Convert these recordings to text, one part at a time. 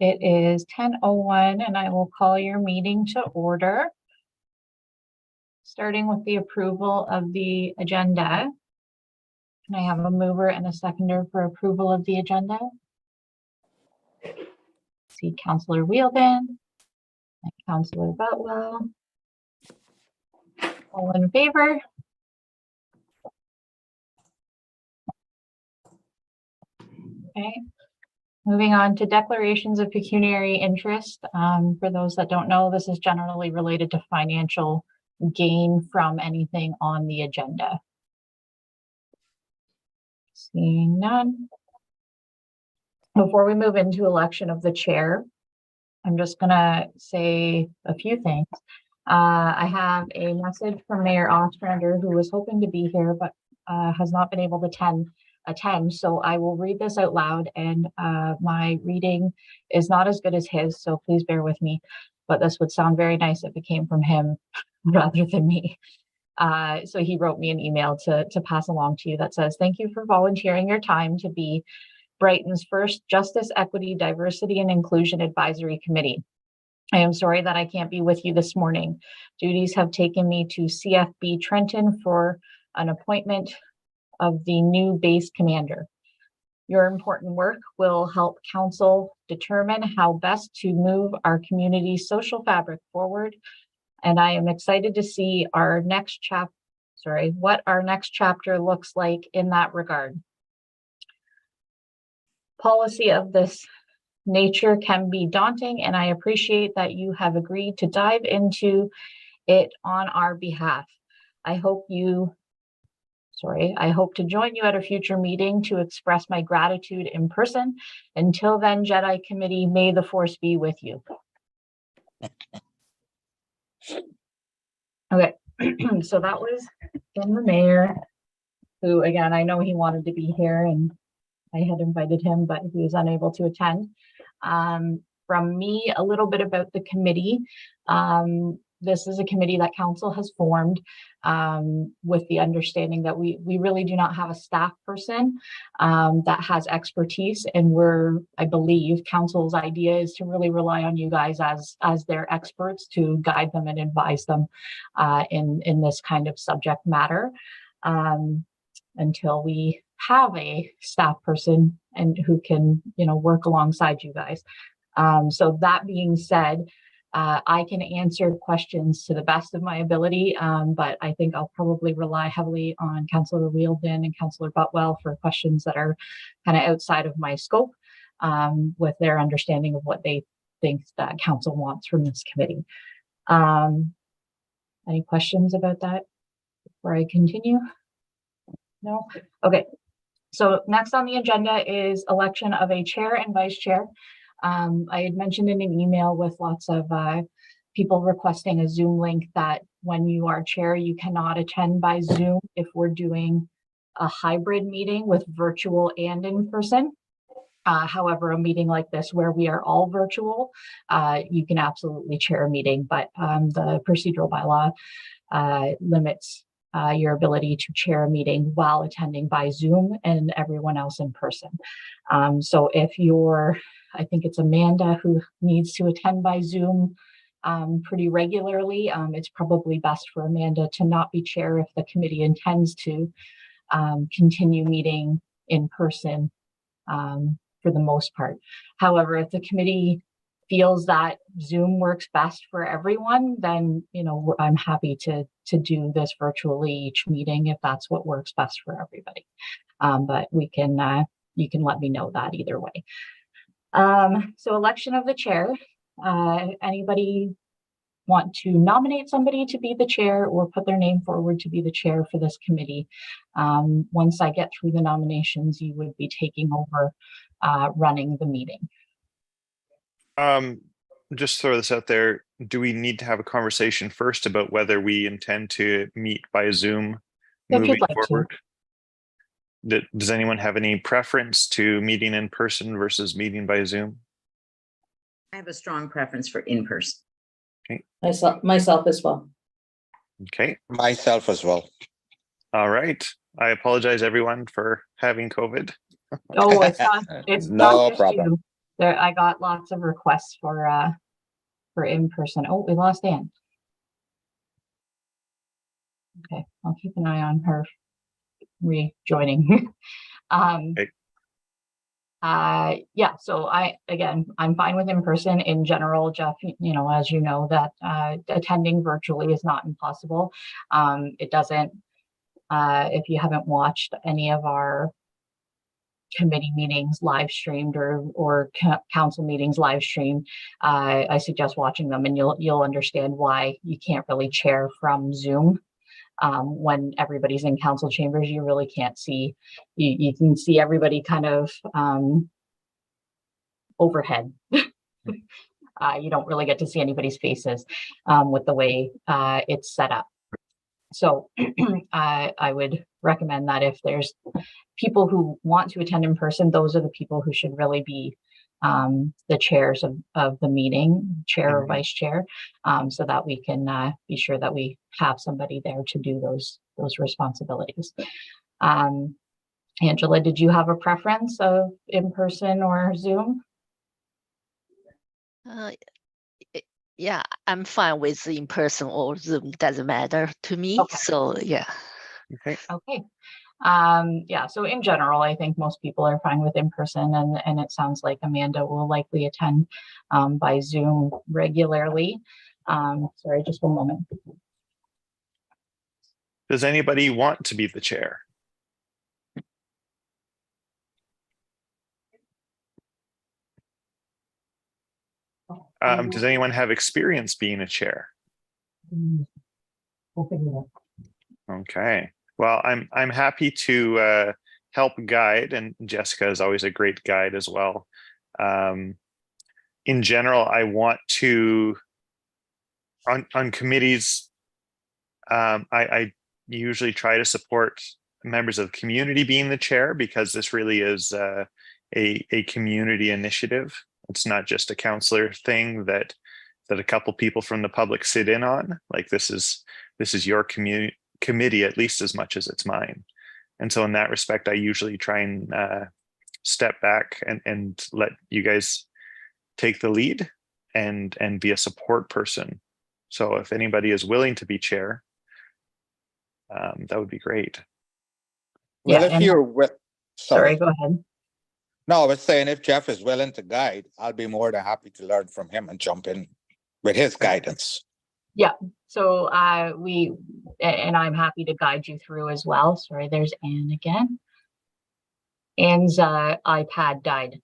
It is 10:01 and I will call your meeting to order. Starting with the approval of the agenda. Can I have a mover and a seconder for approval of the agenda? See Councillor Wheeldon and Councillor Butwell. All in favor? Okay. Moving on to declarations of pecuniary interest. For those that don't know, this is generally related to financial gain from anything on the agenda. Seeing none. Before we move into election of the chair, I'm just gonna say a few things. I have a message from Mayor Ostrander, who was hoping to be here, but has not been able to attend. So I will read this out loud, and my reading is not as good as his, so please bear with me. But this would sound very nice if it came from him rather than me. So he wrote me an email to pass along to you that says, "Thank you for volunteering your time to be Brighton's first Justice, Equity, Diversity, and Inclusion Advisory Committee. I am sorry that I can't be with you this morning. Duties have taken me to CFB Trenton for an appointment of the new base commander. Your important work will help council determine how best to move our community's social fabric forward. And I am excited to see what our next chapter looks like in that regard. Policy of this nature can be daunting, and I appreciate that you have agreed to dive into it on our behalf. I hope to join you at a future meeting to express my gratitude in person. Until then, JEDI committee, may the force be with you." Okay, so that was from the mayor, who, again, I know he wanted to be here and I had invited him, but he was unable to attend. From me, a little bit about the committee. This is a committee that council has formed with the understanding that we really do not have a staff person that has expertise, and I believe council's idea is to really rely on you guys as their experts to guide them and advise them in this kind of subject matter until we have a staff person and who can work alongside you guys. So that being said, I can answer questions to the best of my ability, but I think I'll probably rely heavily on Councillor Wheeldon and Councillor Butwell for questions that are kind of outside of my scope with their understanding of what they think that council wants from this committee. Any questions about that before I continue? No? Okay. So next on the agenda is election of a chair and vice chair. I had mentioned in an email with lots of people requesting a Zoom link that when you are chair, you cannot attend by Zoom if we're doing a hybrid meeting with virtual and in person. However, a meeting like this where we are all virtual, you can absolutely chair a meeting, but the procedural bylaw limits your ability to chair a meeting while attending by Zoom and everyone else in person. So if I think it's Amanda who needs to attend by Zoom pretty regularly, it's probably best for Amanda to not be chair if the committee intends to continue meeting in person for the most part. However, if the committee feels that Zoom works best for everyone, then I'm happy to do this virtually each meeting if that's what works best for everybody. But you can let me know that either way. So election of the chair. Anybody want to nominate somebody to be the chair or put their name forward to be the chair for this committee? Once I get through the nominations, you would be taking over running the meeting. Just throw this out there. Do we need to have a conversation first about whether we intend to meet by Zoom moving forward? Does anyone have any preference to meeting in person versus meeting by Zoom? I have a strong preference for in person. Okay. Myself as well. Okay. Myself as well. All right. I apologize everyone for having COVID. Oh, it's No not just problem. you. There, I got lots of requests for in-person. Oh, we lost Anne. Okay, I'll keep an eye on her rejoining. Okay. Yeah, so I'm fine with in-person in general, Jeff, as you know, that attending virtually is not impossible. It doesn't, if you haven't watched any of our committee meetings live streamed or council meetings live streamed, I suggest watching them, and you'll understand why you can't really chair from Zoom. When everybody's in council chambers, you really can't see, you can see everybody kind of overhead. You don't really get to see anybody's faces with the way it's set up. So I would recommend that if there's people who want to attend in person, those are the people who should really be the chairs of the meeting, chair or vice chair, so that we can be sure that we have somebody there to do those responsibilities. Angela, did you have a preference of in-person or Zoom? Yeah, I'm fine with in person or Zoom. Doesn't matter to me. Okay. So yeah. Okay. Okay. Yeah, so in general, I think most people are fine with in person, and it sounds like Amanda will likely attend by Zoom regularly. Sorry, just one moment. Does anybody want to be the chair? Does anyone have experience being a chair? We'll figure it out. Okay. Well, I'm happy to help guide, and Jessica is always a great guide as well. In general, I want to on committees. I usually try to support members of the community being the chair, because this really is a community initiative. It's not just a councillor thing that a couple people from the public sit in on. Like this is your committee at least as much as it's mine. And so in that respect, I usually try and step back and let you guys take the lead and be a support person. So if anybody is willing to be chair, that would be great. Well, Yeah, if and- you're with, Sorry, go ahead. No, I was saying if Jeff is willing to guide, I'll be more than happy to learn from him and jump in with his guidance. Yeah, so and I'm happy to guide you through as well. Sorry, there's Anne again. Anne's iPad died.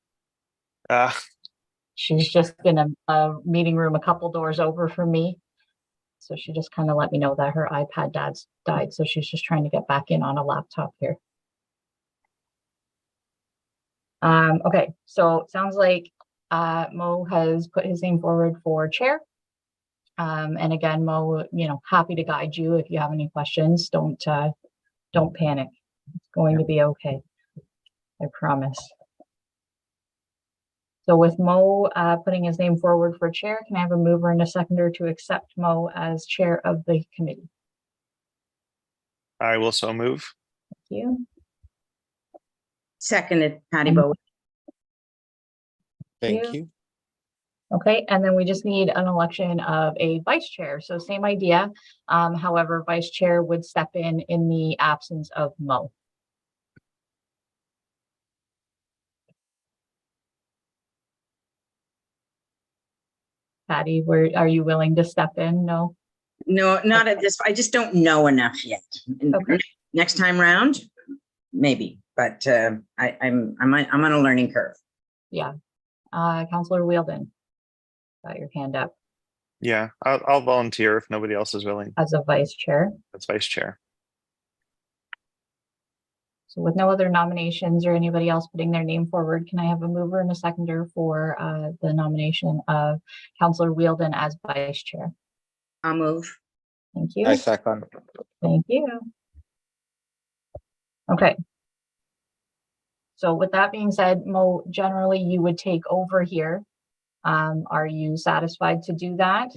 She's just in a meeting room a couple doors over from me. So she just kind of let me know that her iPad died. So she's just trying to get back in on a laptop here. Okay, so it sounds like Mo has put his name forward for chair. And again, Mo, happy to guide you if you have any questions. Don't panic. It's going to be okay. I promise. So with Mo putting his name forward for chair, can I have a mover and a seconder to accept Mo as chair of the committee? I will so move. Thank you. Seconded, Patty Bowe. Thank you. Okay, and then we just need an election of a vice chair. So same idea. However, vice chair would step in the absence of Mo. Patty, are you willing to step in? No? No, not at this. I just don't know enough yet. Okay. Next time round, maybe, but I'm on a learning curve. Yeah. Councillor Wheeldon, got your hand up Yeah, I'll volunteer if nobody else is willing. as a vice chair. That's vice chair. So with no other nominations or anybody else putting their name forward, can I have a mover and a seconder for the nomination of Councillor Wheeldon as vice chair? I'll move. Thank you. I second. Thank you. Okay. So with that being said, Mo, generally you would take over here. Are you satisfied to do that?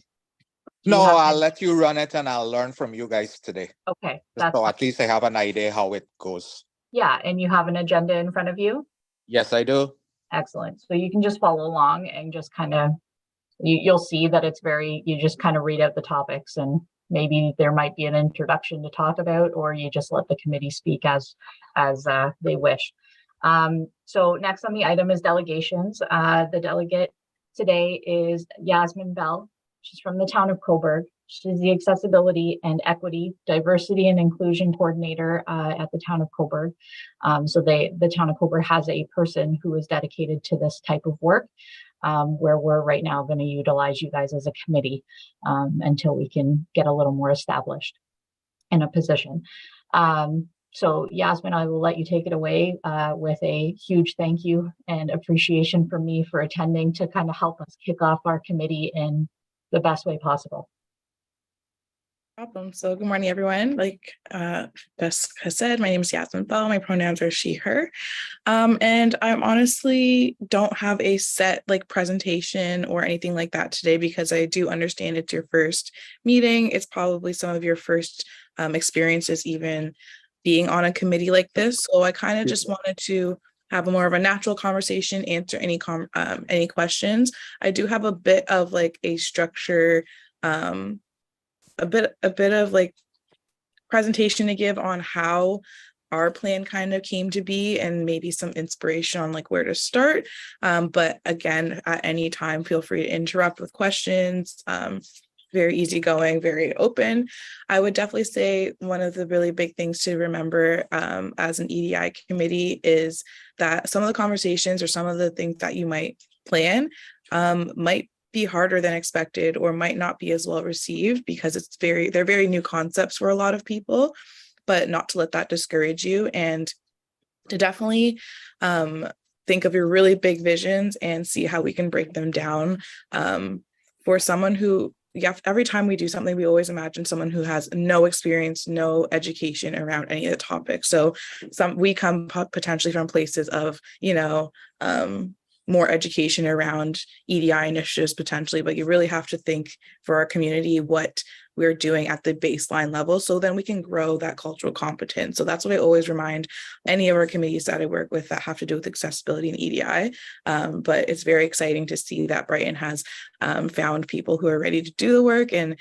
Do you No, have I'll any- let you run it and I'll learn from you guys today. Okay, that's So fine. at least I have an idea how it goes. Yeah, and you have an agenda in front of you? Yes, I do. Excellent. So you can just follow along and just kind of, you'll see that it's very, you just kind of read out the topics, and maybe there might be an introduction to talk about, or you just let the committee speak as they wish. So next on the item is delegations. The delegate today is Yasmyn Belle. She's from the town of Coburg. She's the Accessibility and Equity, Diversity and Inclusion Coordinator at the town of Coburg. So the town of Coburg has a person who is dedicated to this type of work, where we're right now going to utilize you guys as a committee until we can get a little more established in a position. So Yasmyn, I will let you take it away with a huge thank you and appreciation from me for attending to kind of help us kick off our committee in the best way possible. Problem. So good morning, everyone. Like Bess has said, my name is Yasmyn Belle. My pronouns are she, her. And I'm honestly don't have a set like presentation or anything like that today, because I do understand it's your first meeting. It's probably some of your first experiences even being on a committee like this. So I kind of just wanted to have a more of a natural conversation, answer any questions. I do have a bit of like a structure, a bit of like presentation to give on how our plan kind of came to be, and maybe some inspiration on like where to start. But again, at any time, feel free to interrupt with questions. Very easygoing, very open. I would definitely say one of the really big things to remember as an EDI committee is that some of the conversations or some of the things that you might plan might be harder than expected, or might not be as well received, because they're very new concepts for a lot of people, but not to let that discourage you, and to definitely think of your really big visions and see how we can break them down. For someone who, every time we do something, we always imagine someone who has no experience, no education around any of the topics. So we come potentially from places of, more education around EDI initiatives potentially, but you really have to think for our community what we're doing at the baseline level, so then we can grow that cultural competence. So that's what I always remind any of our committees that I work with that have to do with accessibility and EDI. But it's very exciting to see that Brighton has found people who are ready to do the work. And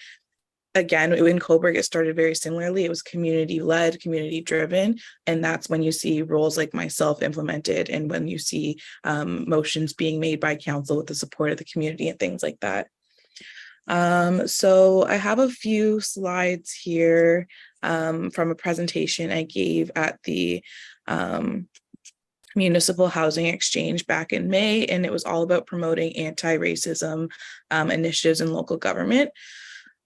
again, in Coburg, it started very similarly. It was community-led, community-driven, and that's when you see roles like myself implemented, and when you see motions being made by council with the support of the community and things like that. So I have a few slides here from a presentation I gave at the Municipal Housing Exchange back in May, and it was all about promoting anti-racism initiatives in local government.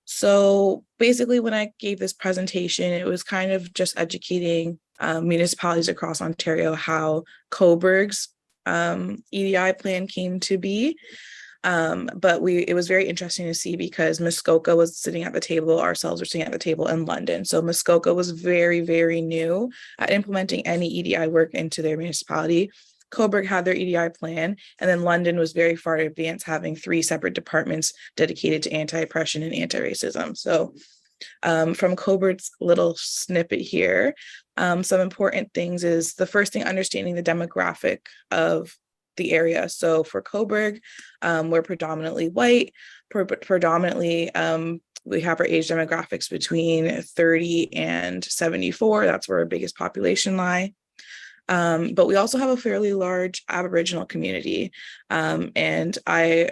So basically, when I gave this presentation, it was kind of just educating municipalities across Ontario how Coburg's EDI plan came to be. But it was very interesting to see, because Muskoka was sitting at the table, ourselves were sitting at the table in London. So Muskoka was very, very new at implementing any EDI work into their municipality. Coburg had their EDI plan, and then London was very far advanced, having 3 separate departments dedicated to anti-oppression and anti-racism. So from Coburg's little snippet here, some important things is the first thing, understanding the demographic of the area. So for Coburg, we're predominantly white, predominantly we have our age demographics between 30 and 74. That's where our biggest population lie. But we also have a fairly large Aboriginal community. And I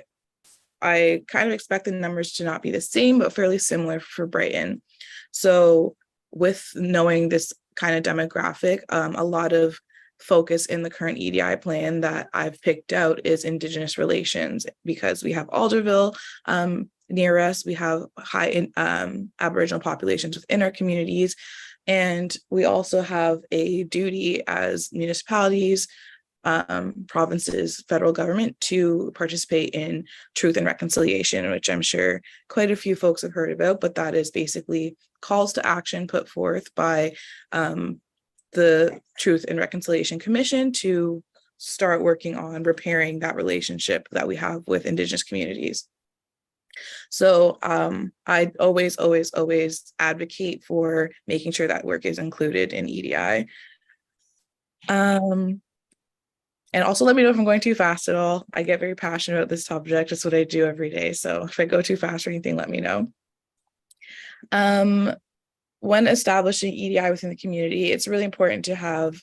kind of expect the numbers to not be the same, but fairly similar for Brighton. So with knowing this kind of demographic, a lot of focus in the current EDI plan that I've picked out is Indigenous relations, because we have Alderville near us. We have high Aboriginal populations within our communities. And we also have a duty as municipalities, provinces, federal government to participate in truth and reconciliation, which I'm sure quite a few folks have heard about, but that is basically calls to action put forth by the Truth and Reconciliation Commission to start working on repairing that relationship that we have with Indigenous communities. So I always advocate for making sure that work is included in EDI. And also let me know if I'm going too fast at all. I get very passionate about this subject. It's what I do every day. So if I go too fast or anything, let me know. When establishing EDI within the community, it's really important to have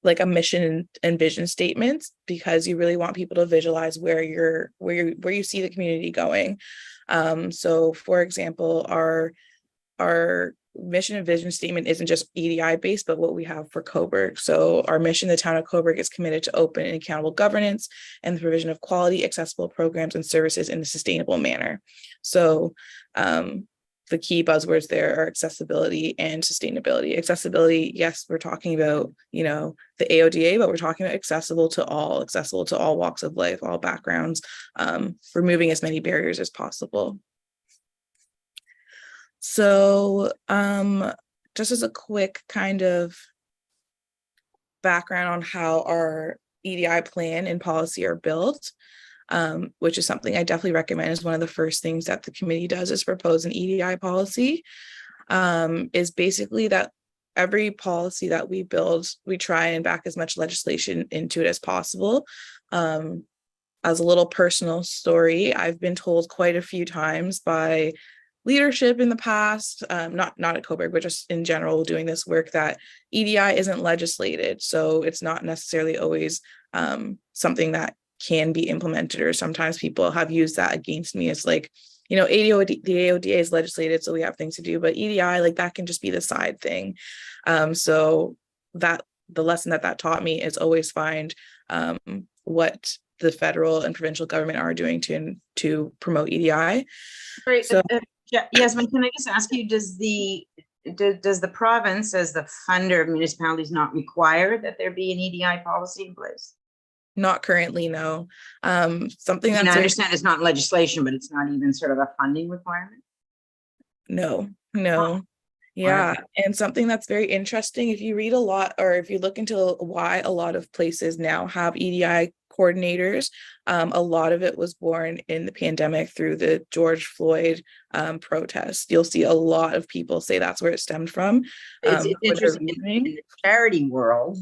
like a mission and vision statements, because you really want people to visualize where you see the community going. So for example, our mission and vision statement isn't just EDI based, but what we have for Coburg. So our mission, the town of Coburg, is committed to open and accountable governance and the provision of quality, accessible programs and services in a sustainable manner. So the key buzzwords there are accessibility and sustainability. Accessibility, yes, we're talking about, you know, the AODA, but we're talking about accessible to all walks of life, all backgrounds, removing as many barriers as possible. So just as a quick kind of background on how our EDI plan and policy are built, which is something I definitely recommend is one of the first things that the committee does is propose an EDI policy, is basically that every policy that we build, we try and back as much legislation into it as possible. As a little personal story, I've been told quite a few times by leadership in the past, not at Coburg, but just in general doing this work, that EDI isn't legislated. So it's not necessarily always something that can be implemented, or sometimes people have used that against me as like, you know, the AODA is legislated, so we have things to do, but EDI, like that can just be the side thing. So that the lesson that taught me is always find what the federal and provincial government are doing to promote EDI. Great. So, Yasmyn, can I just ask you, does the province, as the funder of municipalities, not require that there be an EDI policy in place? not currently, no. Something I that's mean, I understand it's not legislation, but it's not even sort of a funding requirement. no. Yeah, Wonderful. and something that's very interesting, if you read a lot, or if you look into why a lot of places now have EDI coordinators, a lot of it was born in the pandemic through the George Floyd protests. You'll see a lot of people say that's where it stemmed from. It's interesting. In the charity world,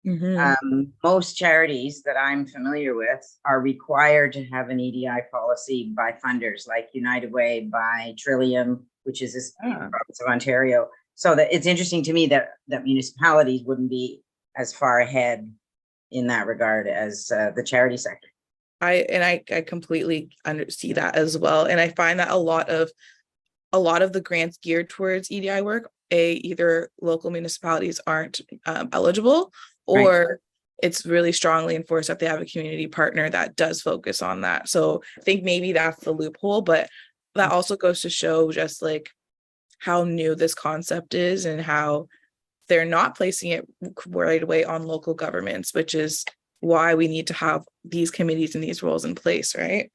most charities that I'm familiar with are required to have an EDI policy by funders, like United Way, by Trillium, which is this province of Ontario. So that it's interesting to me that municipalities wouldn't be as far ahead in that regard as the charity sector. I completely see that as well, and I find that a lot of the grants geared towards EDI work, either local municipalities aren't eligible, or it's really strongly enforced that they have a community partner that does focus on that. So I think maybe that's the loophole, but that also goes to show just like how new this concept is and how they're not placing it right away on local governments, which is why we need to have these committees and these roles in place, right?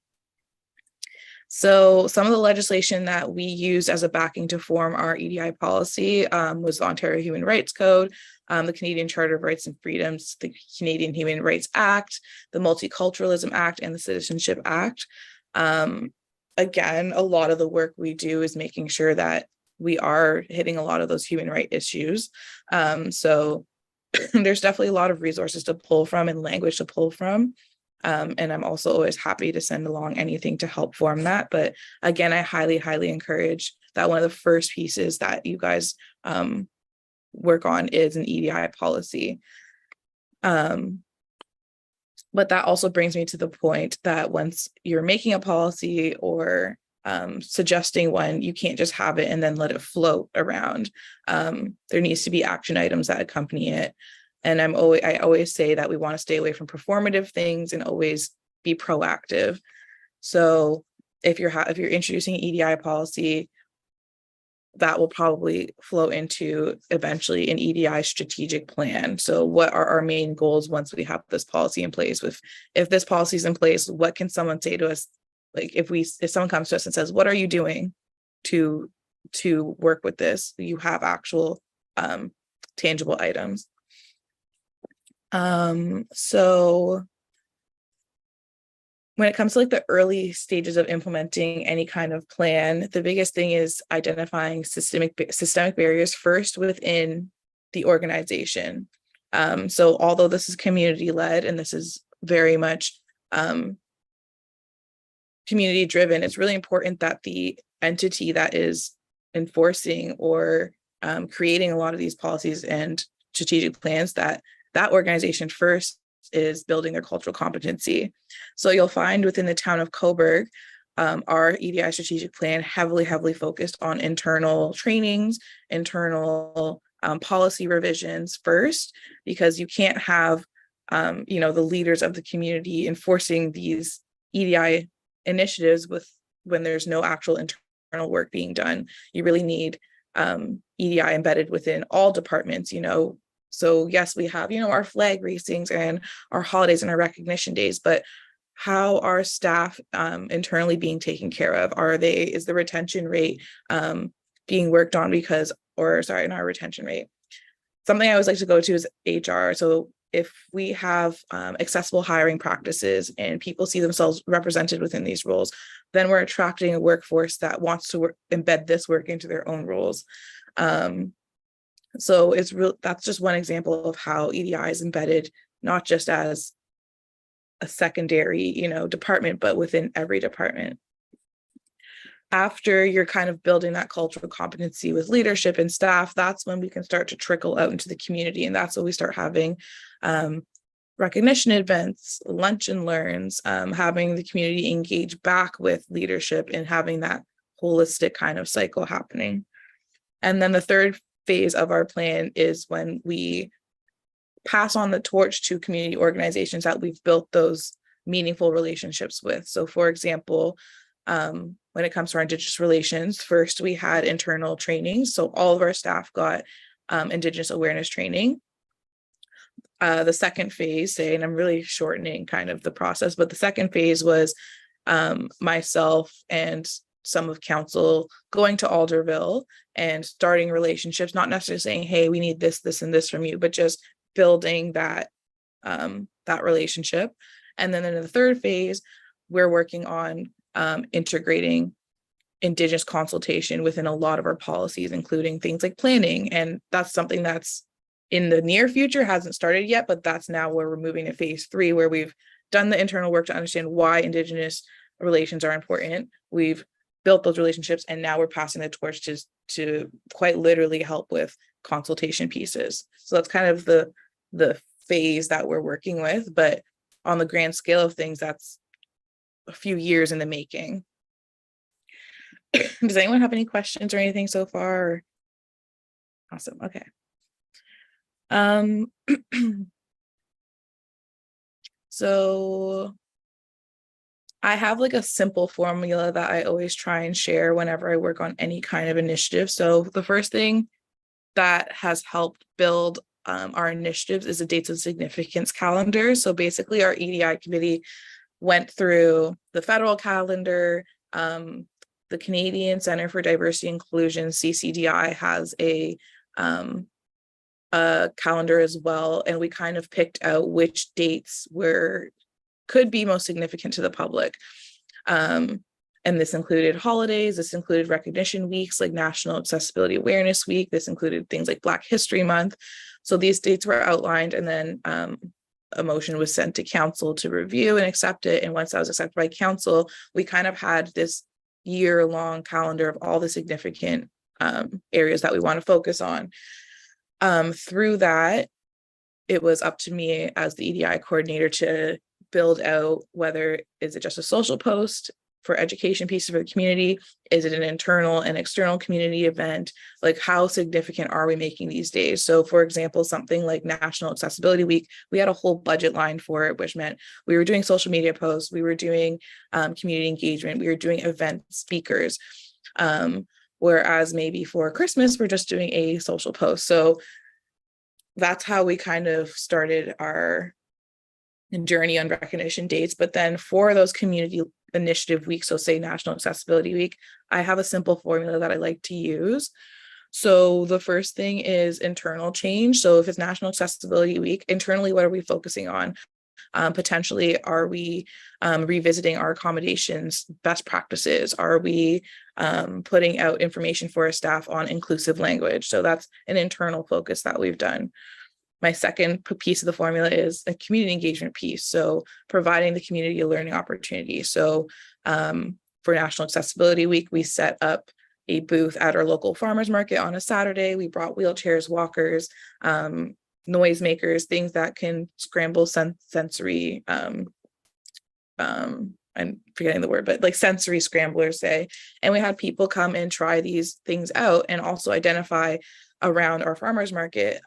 So some of the legislation that we used as a backing to form our EDI policy was the Ontario Human Rights Code, the Canadian Charter of Rights and Freedoms, the Canadian Human Rights Act, the Multiculturalism Act, and the Citizenship Act. Again, a lot of the work we do is making sure that we are hitting a lot of those human rights issues. So there's definitely a lot of resources to pull from and language to pull from. And I'm also always happy to send along anything to help form that. But again, I highly, highly encourage that one of the first pieces that you guys work on is an EDI policy. But that also brings me to the point that once you're making a policy or suggesting one, you can't just have it and then let it float around. There needs to be action items that accompany it. And I always say that we want to stay away from performative things and always be proactive. So if you're introducing an EDI policy, that will probably flow into eventually an EDI strategic plan. So what are our main goals once we have this policy in place? If this policy is in place, what can someone say to us? Like if someone comes to us and says, what are you doing to work with this? You have actual tangible items. So when it comes to like the early stages of implementing any kind of plan, the biggest thing is identifying systemic barriers first within the organization. So although this is community led and this is very much community driven, it's really important that the entity that is enforcing or creating a lot of these policies and strategic plans, that organization first is building their cultural competency. So you'll find within the town of Coburg, our EDI strategic plan heavily focused on internal trainings, internal policy revisions first, because you can't have the leaders of the community enforcing these EDI initiatives when there's no actual internal work being done. You really need EDI embedded within all departments, So yes, we have, our flag racings and our holidays and our recognition days, but how are staff internally being taken care of? Is the retention rate being worked on not retention rate. Something I always like to go to is HR. So if we have accessible hiring practices and people see themselves represented within these roles, then we're attracting a workforce that wants to embed this work into their own roles. So that's just one example of how EDI is embedded, not just as a secondary, department, but within every department. After you're kind of building that cultural competency with leadership and staff, that's when we can start to trickle out into the community. And that's when we start having recognition events, lunch and learns, having the community engage back with leadership and having that holistic kind of cycle happening. And then the third phase of our plan is when we pass on the torch to community organizations that we've built those meaningful relationships with. So for example, when it comes to our Indigenous relations, first we had internal training. So all of our staff got Indigenous awareness training. The second phase, and I'm really shortening kind of the process, but the second phase was myself and some of council going to Alderville and starting relationships, not necessarily saying, hey, we need this, this, and this from you, but just building that relationship. And then in the third phase, we're working on integrating Indigenous consultation within a lot of our policies, including things like planning. And that's something that's in the near future, hasn't started yet, but that's now where we're moving to phase 3, where we've done the internal work to understand why Indigenous relations are important. We've built those relationships, and now we're passing the torch to quite literally help with consultation pieces. So that's kind of the phase that we're working with, but on the grand scale of things, that's a few years in the making. Does anyone have any questions or anything so far? Awesome. Okay. So I have like a simple formula that I always try and share whenever I work on any kind of initiative. So the first thing that has helped build our initiatives is a dates of significance calendar. So basically our EDI committee went through the federal calendar. The Canadian Center for Diversity and Inclusion, CCDI, has a calendar as well. And we kind of picked out which dates could be most significant to the public. And this included holidays, this included recognition weeks like National Accessibility Awareness Week, this included things like Black History Month. So these dates were outlined, and then a motion was sent to council to review and accept it. And once that was accepted by council, we kind of had this year-long calendar of all the significant areas that we want to focus on. Through that, it was up to me as the EDI coordinator to build out whether is it just a social post for education pieces for the community, is it an internal and external community event, like how significant are we making these days? So for example, something like National Accessibility Week, we had a whole budget line for it, which meant we were doing social media posts, we were doing community engagement, we were doing event speakers, whereas maybe for Christmas we're just doing a social post. So that's how we kind of started our journey on recognition dates. But then for those community initiative weeks, so say National Accessibility Week, I have a simple formula that I like to use. So the first thing is internal change. So if it's National Accessibility Week, internally, what are we focusing on? Potentially, are we revisiting our accommodations best practices? Are we putting out information for our staff on inclusive language? So that's an internal focus that we've done. My second piece of the formula is a community engagement piece. So providing the community a learning opportunity. So for National Accessibility Week, we set up a booth at our local farmers market on a Saturday. We brought wheelchairs, walkers, noisemakers, things that can scramble sensory, I'm forgetting the word, but like sensory scramblers, say. And we had people come and try these things out and also identify around our farmers market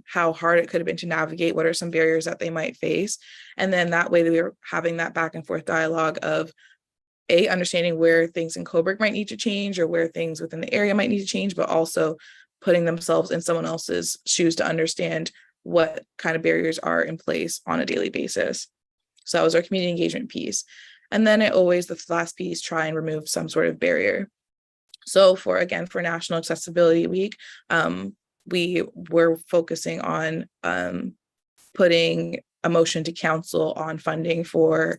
how hard it could have been to navigate, what are some barriers that they might face. And then that way we were having that back and forth dialogue of understanding where things in Cobourg might need to change or where things within the area might need to change, but also putting themselves in someone else's shoes to understand what kind of barriers are in place on a daily basis. So that was our community engagement piece. And then the last piece, try and remove some sort of barrier. So for National Accessibility Week, we were focusing on putting a motion to council on funding for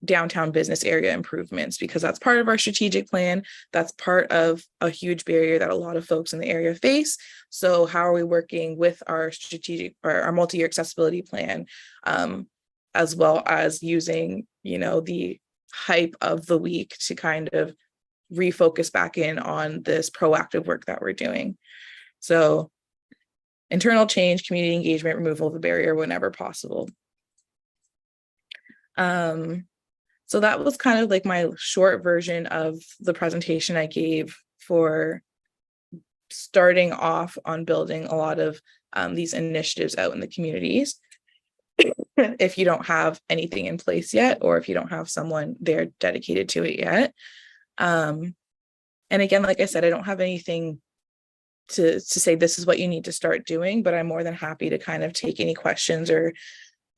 downtown business area improvements, because that's part of our strategic plan. That's part of a huge barrier that a lot of folks in the area face. So how are we working with our our multi-year accessibility plan, as well as using, the hype of the week to kind of refocus back in on this proactive work that we're doing. So internal change, community engagement, removal of the barrier whenever possible. So that was kind of like my short version of the presentation I gave for starting off on building a lot of these initiatives out in the communities. If you don't have anything in place yet, or if you don't have someone there dedicated to it yet. And again, like I said, I don't have anything to say this is what you need to start doing, but I'm more than happy to kind of take any questions or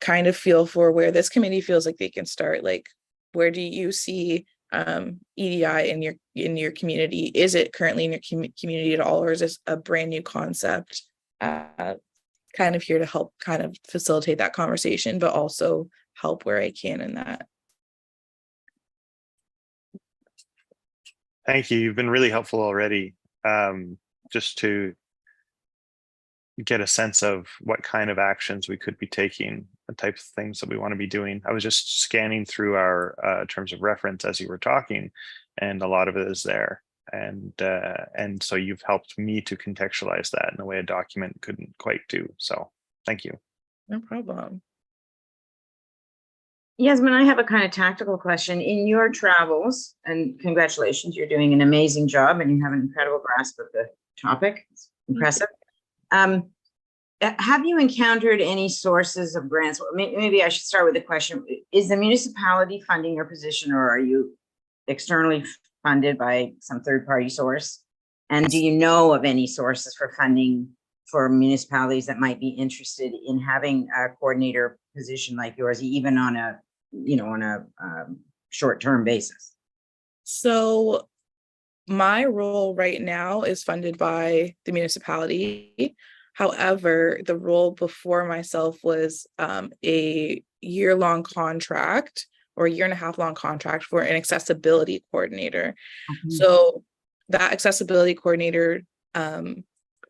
kind of feel for where this committee feels like they can start. Like, where do you see EDI in your community? Is it currently in your community at all, or is this a brand new concept? Kind of here to help kind of facilitate that conversation, but also help where I can in that. Thank you. You've been really helpful already, just to get a sense of what kind of actions we could be taking, the types of things that we want to be doing. I was just scanning through our terms of reference as you were talking, and a lot of it is there. And so you've helped me to contextualize that in a way a document couldn't quite do. So thank you. No problem. Yasmyn, I have a kind of tactical question. In your travels, and congratulations, you're doing an amazing job and you have an incredible grasp of the topic. It's impressive. Have you encountered any sources of grants? Maybe I should start with a question. Is the municipality funding your position, or are you externally funded by some third-party source? And do you know of any sources for funding for municipalities that might be interested in having a coordinator position like yours, even on a short-term basis? So my role right now is funded by the municipality. However, the role before myself was a year-long contract, or a 1.5-year-long contract for an accessibility coordinator. Mm-hmm. So that accessibility coordinator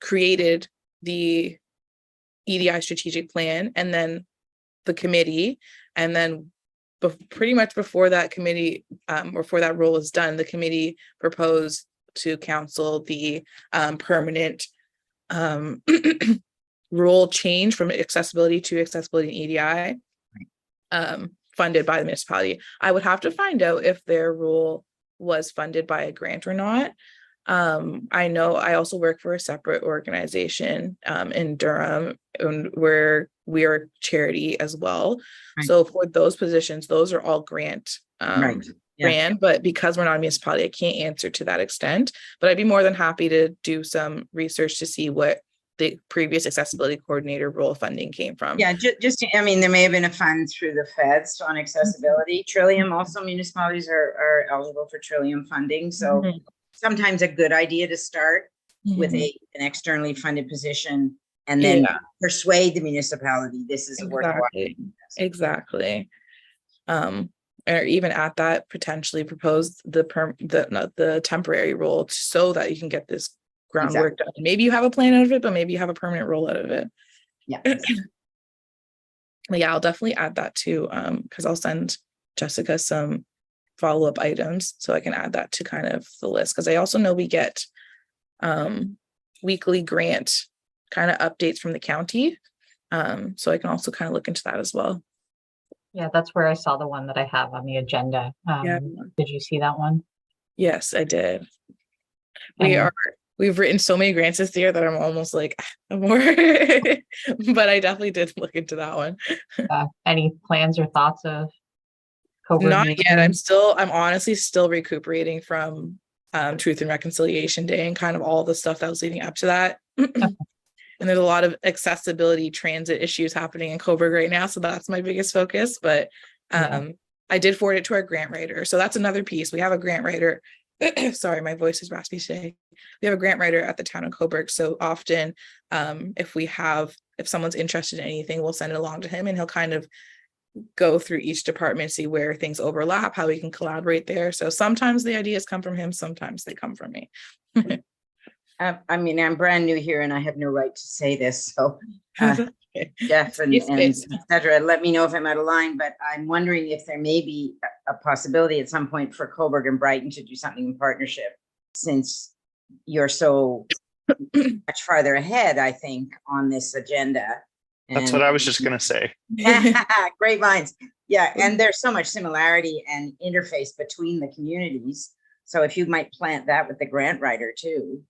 created the EDI strategic plan, and then the committee, and then pretty much before that committee, before that role is done, the committee proposed to council the permanent role change from accessibility to accessibility and EDI, funded by the municipality. I would have to find out if their role was funded by a grant or not. I know I also work for a separate organization in Durham, where we are a charity as well. Right. So for those positions, those are all grant ran, but because we're not a municipality, I can't answer to that extent. But I'd be more than happy to do some research to see what the previous accessibility coordinator role funding came from. Yeah, I mean, there may have been a fund through the feds on accessibility. Trillium, also municipalities are eligible for Trillium funding. So sometimes a good idea to start with an externally funded position and then Yeah. persuade the municipality this is a worthwhile. Exactly. Or even at that, potentially propose the temporary role so that you can get this groundwork done. Maybe you have a plan out of it, but maybe you have a permanent role out of it. Yeah. But yeah, I'll definitely add that too, because I'll send Jessica some follow-up items so I can add that to kind of the list. Because I also know we get weekly grant kind of updates from the county. So I can also kind of look into that as well. Yeah, that's where I saw the one that I have on the agenda. Yeah. Did you see that one? Yes, I did. And- We've written so many grants this year that I'm almost like more, but I definitely did look into that one. Any plans or thoughts of Coburg? Not yet. I'm honestly still recuperating from Truth and Reconciliation Day and kind of all the stuff that was leading up to that. And there's a lot of accessibility transit issues happening in Coburg right now. So that's my biggest focus. But I did forward it to our grant writer. So that's another piece. We have a grant writer. Sorry, my voice is raspy today. We have a grant writer at the town of Coburg. So often if someone's interested in anything, we'll send it along to him and he'll kind of go through each department, see where things overlap, how we can collaborate there. So sometimes the ideas come from him, sometimes they come from me. I mean, I'm brand new here and I have no right to say this. So Jeff and et cetera, let me know if I'm out of line, but I'm wondering if there may be a possibility at some point for Coburg and Brighton to do something in partnership, since you're so much farther ahead, I think, on this agenda. That's what I was just going to say. Great minds. Yeah. And there's so much similarity and interface between the communities. So if you might plant that with the grant writer too,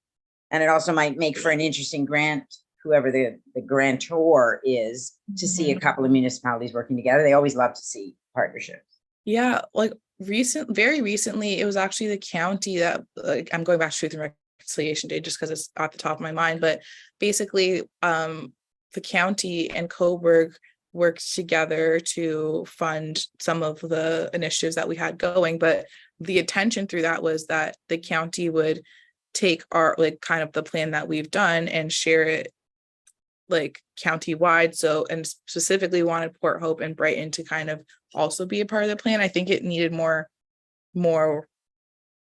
and it also might make for an interesting grant, whoever the grantor is, to see a couple of municipalities working together. They always love to see partnerships. Yeah, like very recently, it was actually the county that I'm going back to Truth and Reconciliation Day just because it's at the top of my mind. But basically, the county and Coburg worked together to fund some of the initiatives that we had going. But the intention through that was that the county would take our kind of the plan that we've done and share it county-wide. So, and specifically wanted Port Hope and Brighton to kind of also be a part of the plan. I think it needed more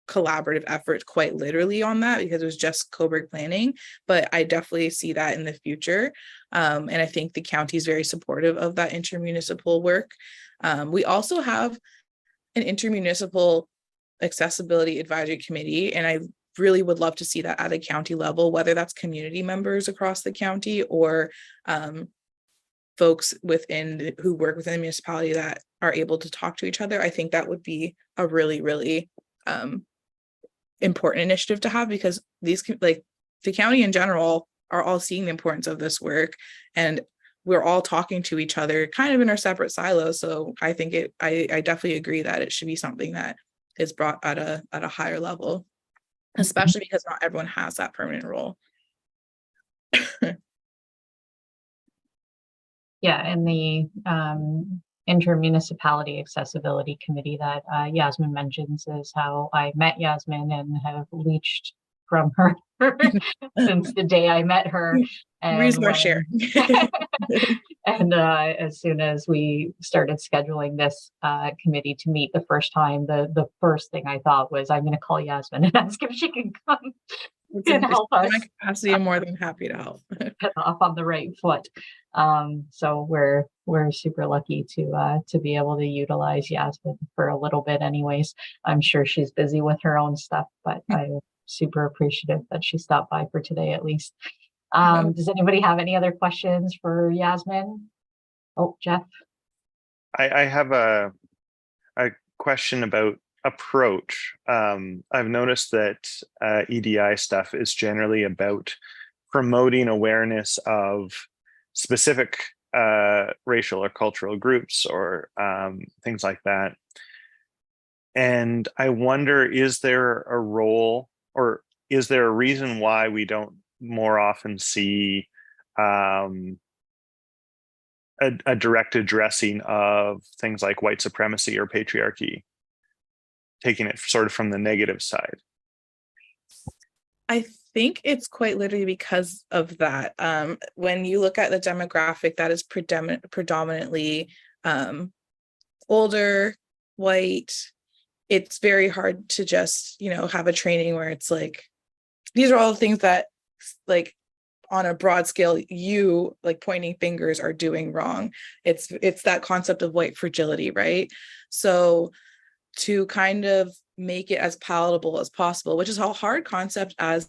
collaborative effort, quite literally, on that, because it was just Coburg planning. But I definitely see that in the future. And I think the county is very supportive of that intermunicipal work. We also have an intermunicipal accessibility advisory committee, and I really would love to see that at a county level, whether that's community members across the county or folks who work within the municipality that are able to talk to each other. I think that would be a really, really important initiative to have, because these, the county in general, are all seeing the importance of this work, and we're all talking to each other kind of in our separate silos. So I think I definitely agree that it should be something that is brought at a higher level, especially because not everyone has that permanent role. Yeah, and the intermunicipality accessibility committee that Yasmyn mentions is how I met Yasmyn and have leached from her since the day I met her. And Resource share. And as soon as we started scheduling this committee to meet the first time, the first thing I thought was, I'm going to call Yasmyn and ask if she can come and help us. My capacity, I'm more than happy to help. Get off on the right foot. So we're super lucky to be able to utilize Yasmyn for a little bit anyways. I'm sure she's busy with her own stuff, but I'm super appreciative that she stopped by for today at least. Does anybody have any other questions for Yasmyn? Oh, Jeff. I have a question about approach. I've noticed that EDI stuff is generally about promoting awareness of specific racial or cultural groups or things like that. And I wonder, is there a role, or is there a reason why we don't more often see a direct addressing of things like white supremacy or patriarchy, taking it sort of from the negative side? I think it's quite literally because of that. When you look at the demographic that is predominantly older, white, it's very hard to just, have a training where it's like, these are all the things that, like, on a broad scale, you, like, pointing fingers, are doing wrong. It's that concept of white fragility, right? So to kind of make it as palatable as possible, which is a hard concept as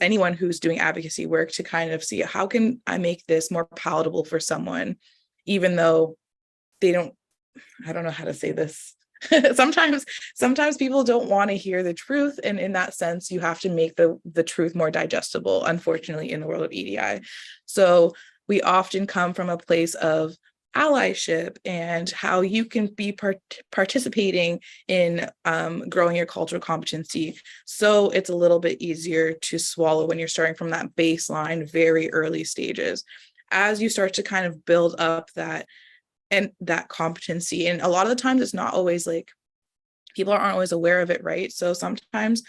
anyone who's doing advocacy work, to kind of see, how can I make this more palatable for someone, even though I don't know how to say this. Sometimes people don't want to hear the truth, and in that sense you have to make the truth more digestible, unfortunately, in the world of EDI. So we often come from a place of allyship and how you can be participating in growing your cultural competency. So it's a little bit easier to swallow when you're starting from that baseline, very early stages. As you start to kind of build up that competency, and a lot of the times it's not always, like, people aren't always aware of it, right? So sometimes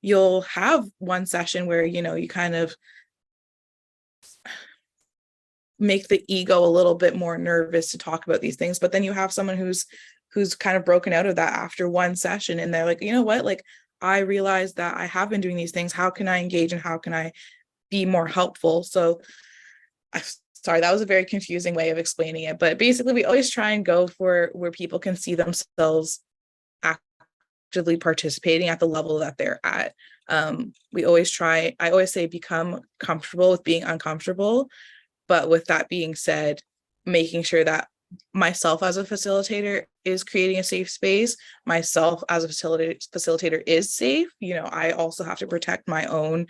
you'll have one session where you kind of make the ego a little bit more nervous to talk about these things, but then you have someone who's kind of broken out of that after one session, and they're like, you know what, like, I realized that I have been doing these things. How can I engage and how can I be more helpful? So sorry, that was a very confusing way of explaining it, but basically we always try and go for where people can see themselves actively participating at the level that they're at. I always say, become comfortable with being uncomfortable. But with that being said, making sure that myself as a facilitator is creating a safe space, myself as a facilitator is safe. I also have to protect my own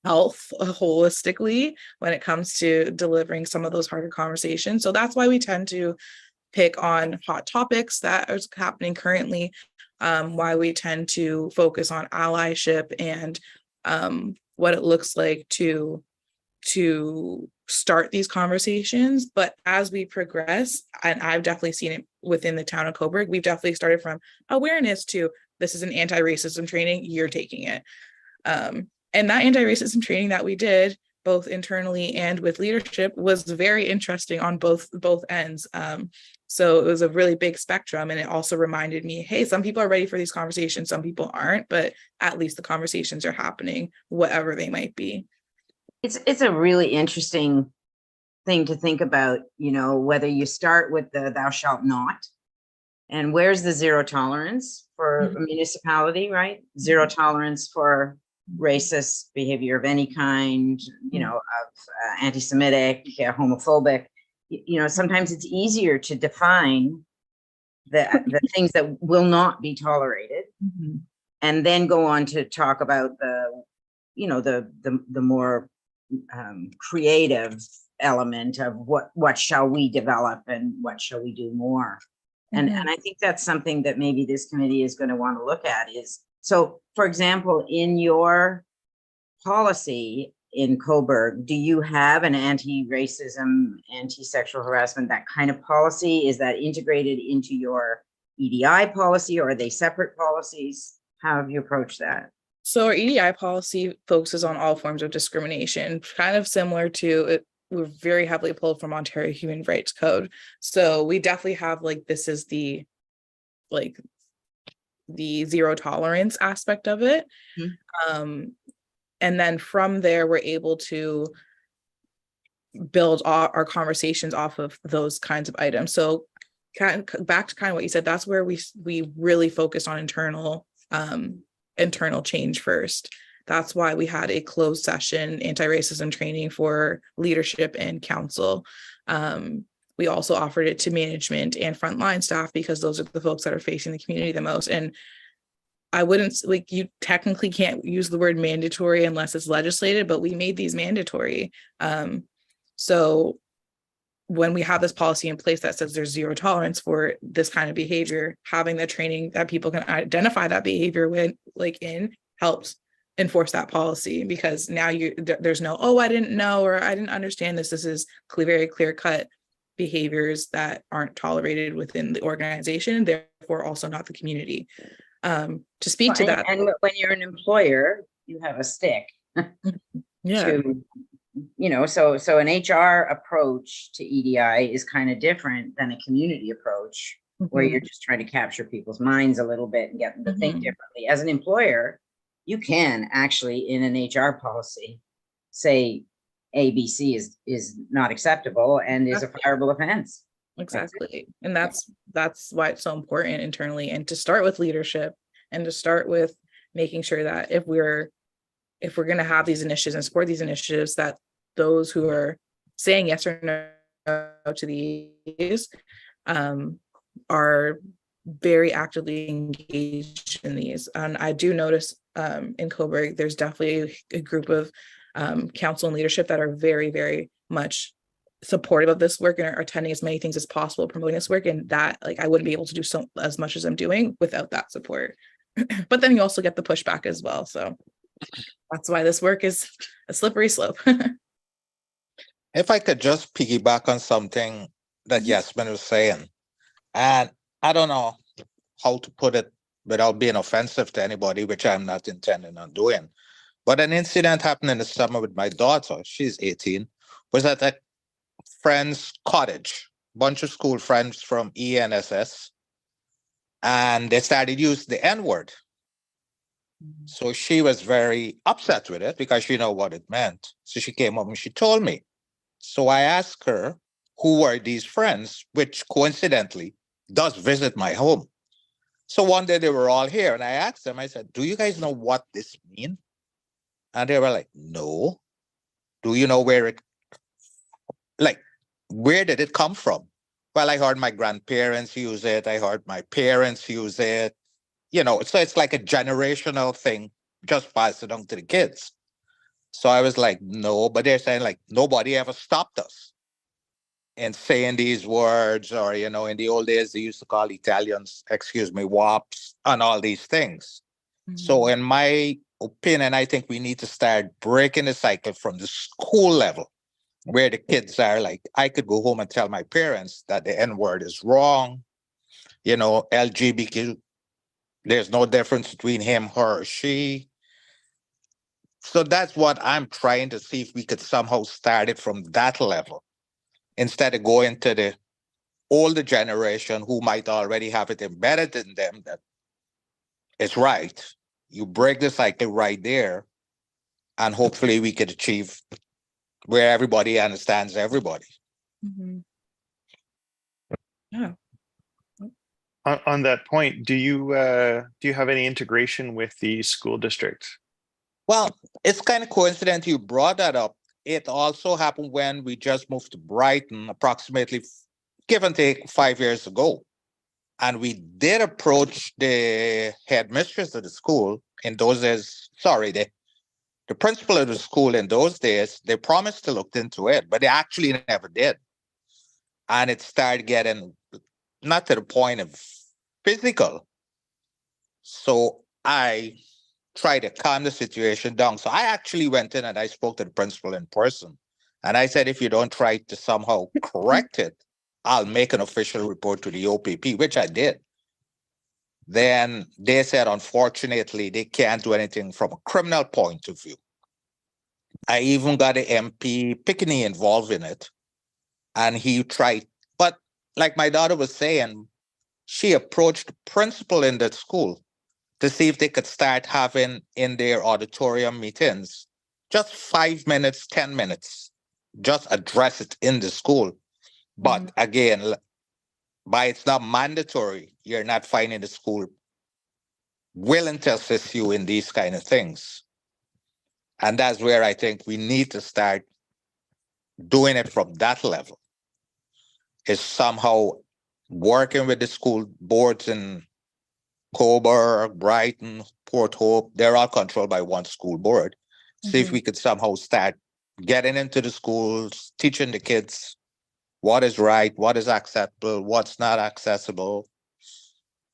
health holistically when it comes to delivering some of those harder conversations. So that's why we tend to pick on hot topics that are happening currently, why we tend to focus on allyship and what it looks like to start these conversations. But as we progress, and I've definitely seen it within the town of Cobourg, we've definitely started from awareness to, this is an anti-racism training, you're taking it. And that anti-racism training that we did, both internally and with leadership, was very interesting on both ends. So it was a really big spectrum, and it also reminded me, hey, some people are ready for these conversations, some people aren't, but at least the conversations are happening, whatever they might be. It's a really interesting thing to think about, whether you start with the thou shalt not, and where's the zero tolerance for a municipality, right? Zero tolerance for racist behavior of any kind, of anti-Semitic, homophobic. Sometimes it's easier to define the things that will not be tolerated, and then go on to talk about the more creative element of what shall we develop and what shall we do more. And I think that's something that maybe this committee is going to want to look at is, so for example, in your policy in Cobourg, do you have an anti-racism, anti-sexual harassment, that kind of policy? Is that integrated into your EDI policy, or are they separate policies? How have you approached that? So our EDI policy focuses on all forms of discrimination, kind of similar to it. We're very heavily pulled from Ontario Human Rights Code. So we definitely have, like, this is the zero tolerance aspect of it. And then from there, we're able to build our conversations off of those kinds of items. So back to kind of what you said, that's where we really focus on internal change first. That's why we had a closed session anti-racism training for leadership and council. We also offered it to management and frontline staff, because those are the folks that are facing the community the most. And I wouldn't, like, you technically can't use the word mandatory unless it's legislated, but we made these mandatory. So when we have this policy in place that says there's zero tolerance for this kind of behavior, having the training that people can identify that behavior helps enforce that policy, because now there's no, oh, I didn't know, or I didn't understand this. This is very clear cut behaviors that aren't tolerated within the organization, therefore also not the community. To speak to that. And when you're an employer, you have a stick Yeah. to, you know, so an HR approach to EDI is kind of different than a community approach, where Mhm. you're just trying to capture people's minds a little bit and get them to think Mhm. differently. As an employer, you can actually, in an HR policy, say ABC is not acceptable and is a fireable offense. Exactly. And that's why it's so important internally, and to start with leadership, and to start with making sure that if we're going to have these initiatives and support these initiatives, that those who are saying yes or no to these are very actively engaged in these. And I do notice in Coburg, there's definitely a group of council and leadership that are very, very much supportive of this work and are attending as many things as possible, promoting this work. And that, like, I wouldn't be able to do so as much as I'm doing without that support. But then you also get the pushback as well. So that's why this work is a slippery slope. If I could just piggyback on something that Yasmyn was saying, and I don't know how to put it without being offensive to anybody, which I'm not intending on doing. But an incident happened in the summer with my daughter, she's 18, was at a friend's cottage, bunch of school friends from ENSS, and they started using the N-word. So she was very upset with it because she knew what it meant. So she came up and she told me. So I asked her, who were these friends, which coincidentally does visit my home. So one day they were all here and I asked them, I said, do you guys know what this means? And they were like, no. Do you know where did it come from? Well, I heard my grandparents use it. I heard my parents use it. You know, so it's like a generational thing, just pass it on to the kids. So I was like, no, but they're saying like, nobody ever stopped us in saying these words, or, you know, in the old days, they used to call Italians, excuse me, wops and all these things. So in my opinion, I think we need to start breaking the cycle from the school level, where the kids are like, I could go home and tell my parents that the N-word is wrong. You know, LGBTQ, there's no difference between him, her, or she. So that's what I'm trying to see if we could somehow start it from that level, instead of going to the older generation who might already have it embedded in them that it's right. You break the cycle right there, and hopefully we could achieve where everybody understands everybody. Yeah. On that point, do you have any integration with the school district? Well, it's kind of coincidental you brought that up. It also happened when we just moved to Brighton, approximately, give and take, 5 years ago. And we did approach the headmistress of the school in those days. Sorry, the principal of the school in those days. They promised to look into it, but they actually never did. And it started getting not to the point of physical. So I tried to calm the situation down. So I actually went in and I spoke to the principal in person. And I said, if you don't try to somehow correct it, I'll make an official report to the OPP, which I did. Then they said, unfortunately, they can't do anything from a criminal point of view. I even got the MP Pecuniary involved in it. And he tried, but like my daughter was saying, she approached the principal in that school to see if they could start having in their auditorium meetings, just 5 minutes, 10 minutes, just address it in the school. But again, by it's not mandatory, you're not finding the school willing to assist you in these kind of things. And that's where I think we need to start doing it from that level, is somehow working with the school boards in Coburg, Brighton, Port Hope. They're all controlled by one school board. See if we could somehow start getting into the schools, teaching the kids what is right, what is acceptable, what's not accessible,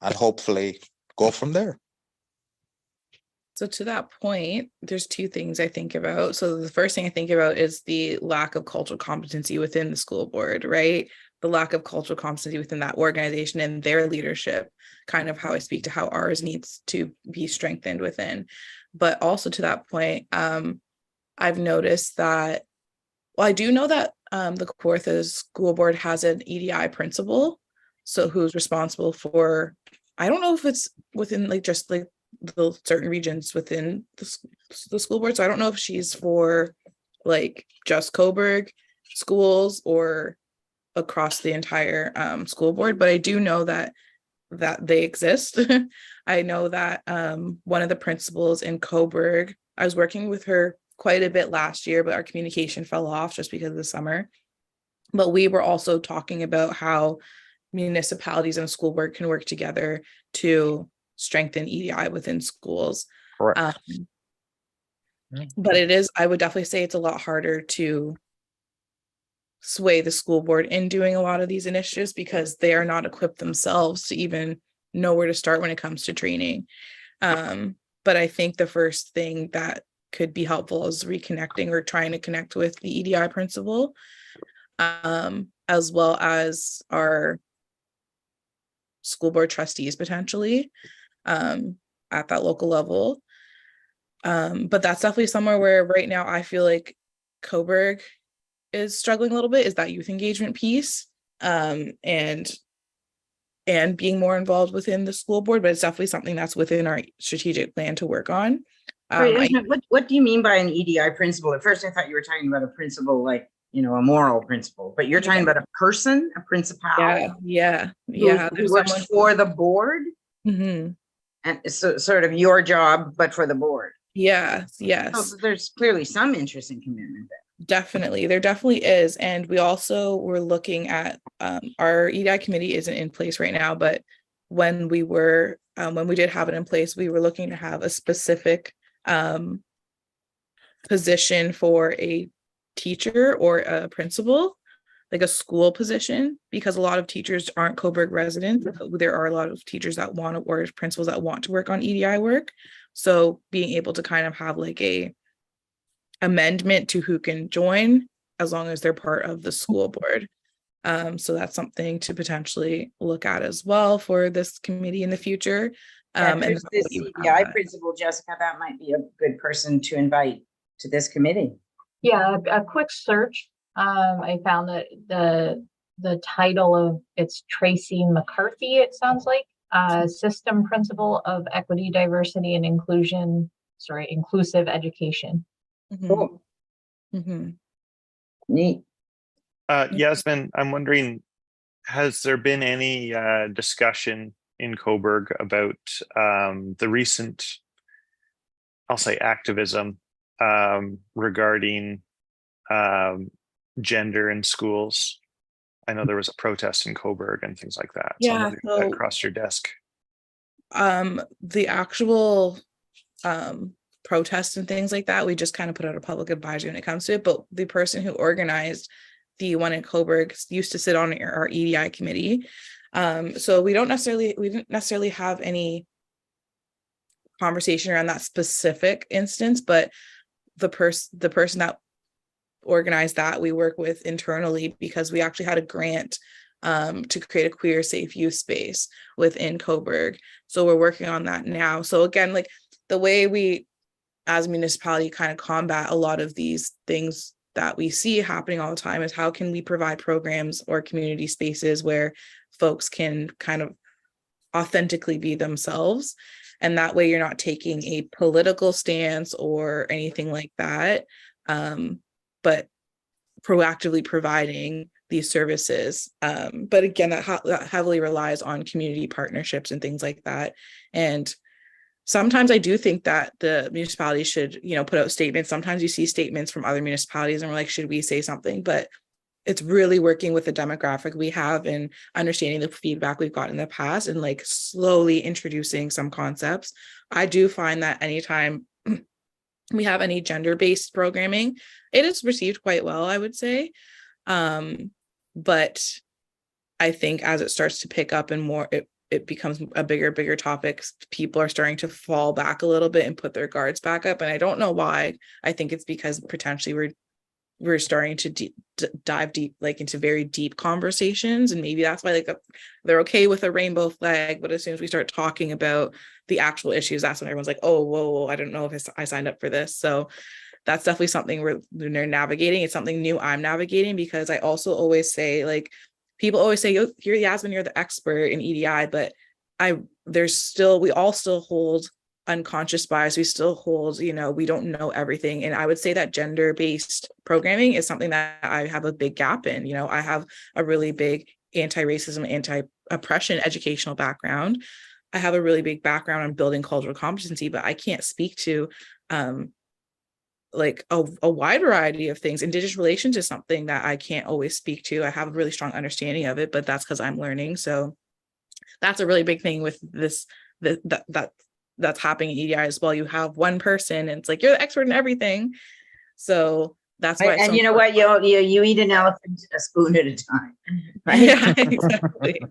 and hopefully go from there. So to that point, there's two things I think about. So the first thing I think about is the lack of cultural competency within the school board, right? the lack of cultural competency within that organization and their leadership, kind of how I speak to how ours needs to be strengthened within. But also to that point, I've noticed that, well, I do know that the Kawartha School Board has an EDI principal, so who's responsible for, I don't know if it's within like just like the certain regions within the school board. So I don't know if she's for like just Coburg schools or across the entire school board, but I do know that they exist. I know that one of the principals in Coburg, I was working with her quite a bit last year, but our communication fell off just because of the summer. But we were also talking about how municipalities and school board can work together to strengthen EDI within schools. Correct. But it is, I would definitely say it's a lot harder to sway the school board in doing a lot of these initiatives because they are not equipped themselves to even know where to start when it comes to training. But I think the first thing that could be helpful is reconnecting or trying to connect with the EDI principal, as well as our school board trustees potentially at that local level. But that's definitely somewhere where right now I feel like Coburg is struggling a little bit, is that youth engagement piece, and being more involved within the school board, but it's definitely something that's within our strategic plan to work on. Right, what do you mean by an EDI principal? At first I thought you were talking about a principal, like, you know, a moral principal, but you're talking about a person, a principal. Yeah. Who works for the board, and so sort of your job, but for the board. Yes. So there's clearly some interest and commitment there. Definitely, there definitely is. And we also were looking at our EDI committee isn't in place right now, but when we did have it in place, we were looking to have a specific position for a teacher or a principal, like a school position, because a lot of teachers aren't Coburg residents. There are a lot of teachers that want to, or principals that want to work on EDI work. So being able to kind of have like a amendment to who can join as long as they're part of the school board. So that's something to potentially look at as well for this committee in the future. And this CDI principal, Jessica, that might be a good person to invite to this committee. Yeah, a quick search. I found that the title of it's Tracy McCarthy, it sounds like, System Principal of Equity, Diversity, and Inclusive Education. Cool. Neat. Yasmyn, I'm wondering, has there been any discussion in Coburg about the recent, I'll say, activism regarding gender in schools? I know there was a protest in Coburg and things like that. Yeah, so that crossed your desk. The actual protests and things like that, we just kind of put out a public advisory when it comes to it. But the person who organized the one in Coburg used to sit on our EDI committee. So we didn't necessarily have any conversation around that specific instance, but the person that organized that we work with internally, because we actually had a grant to create a queer safe youth space within Coburg. So we're working on that now. So again, like the way we as a municipality kind of combat a lot of these things that we see happening all the time is how can we provide programs or community spaces where folks can kind of authentically be themselves. And that way you're not taking a political stance or anything like that, but proactively providing these services. But again, that heavily relies on community partnerships and things like that. And sometimes I do think that the municipality should, put out statements. Sometimes you see statements from other municipalities and we're like, should we say something? But it's really working with the demographic we have and understanding the feedback we've got in the past and like slowly introducing some concepts. I do find that anytime we have any gender-based programming, it is received quite well, I would say. But I think as it starts to pick up and more, it becomes a bigger topic. People are starting to fall back a little bit and put their guards back up. And I don't know why. I think it's because potentially we're we're starting to dive deep, like into very deep conversations. And maybe that's why like they're okay with a rainbow flag, but as soon as we start talking about the actual issues, that's when everyone's like, oh, whoa, I don't know if I signed up for this. So that's definitely something they're navigating. It's something new I'm navigating, because I also always say, like, people always say, you're Yasmyn, you're the expert in EDI, but we all still hold unconscious bias. We still hold, we don't know everything. And I would say that gender-based programming is something that I have a big gap in. I have a really big anti-racism, anti-oppression educational background. I have a really big background on building cultural competency, but I can't speak to like a wide variety of things. Indigenous relations is something that I can't always speak to. I have a really strong understanding of it, but that's because I'm learning. So that's a really big thing with this, that's happening in EDI as well. You have one person and it's like, you're the expert in everything. So that's why. And you know what, you eat an elephant a spoon at a time, right? Yeah, exactly.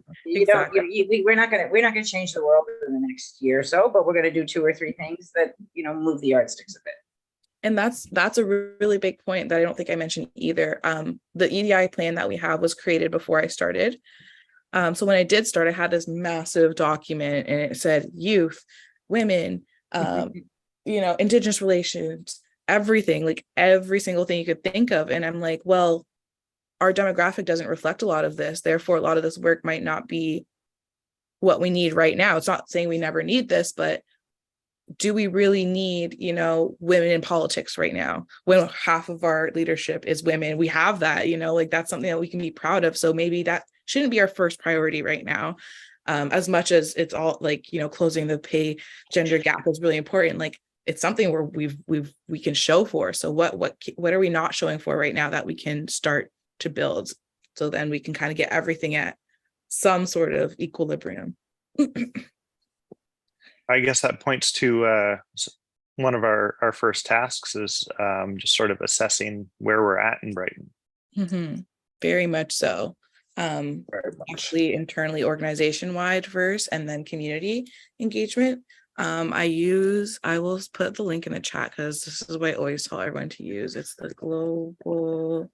We're not gonna change the world in the next year or so, but we're gonna do 2 or 3 things that move the yardsticks a bit. And that's a really big point that I don't think I mentioned either. The EDI plan that we have was created before I started. So when I did start, I had this massive document and it said youth, women, Indigenous relations, everything, like every single thing you could think of. And I'm like, well, our demographic doesn't reflect a lot of this. Therefore, a lot of this work might not be what we need right now. It's not saying we never need this, but do we really need, women in politics right now when half of our leadership is women? We have that, like that's something that we can be proud of. So maybe that shouldn't be our first priority right now. As much as it's all like, closing the pay gender gap is really important. Like it's something where we can show for. So what are we not showing for right now that we can start to build? So then we can kind of get everything at some sort of equilibrium. I guess that points to one of our first tasks is just sort of assessing where we're at in Brighton. Mm-hmm. Very much so. Actually internally, organization wide first, and then community engagement. I will put the link in the chat because this is what I always tell everyone to use. It's the Global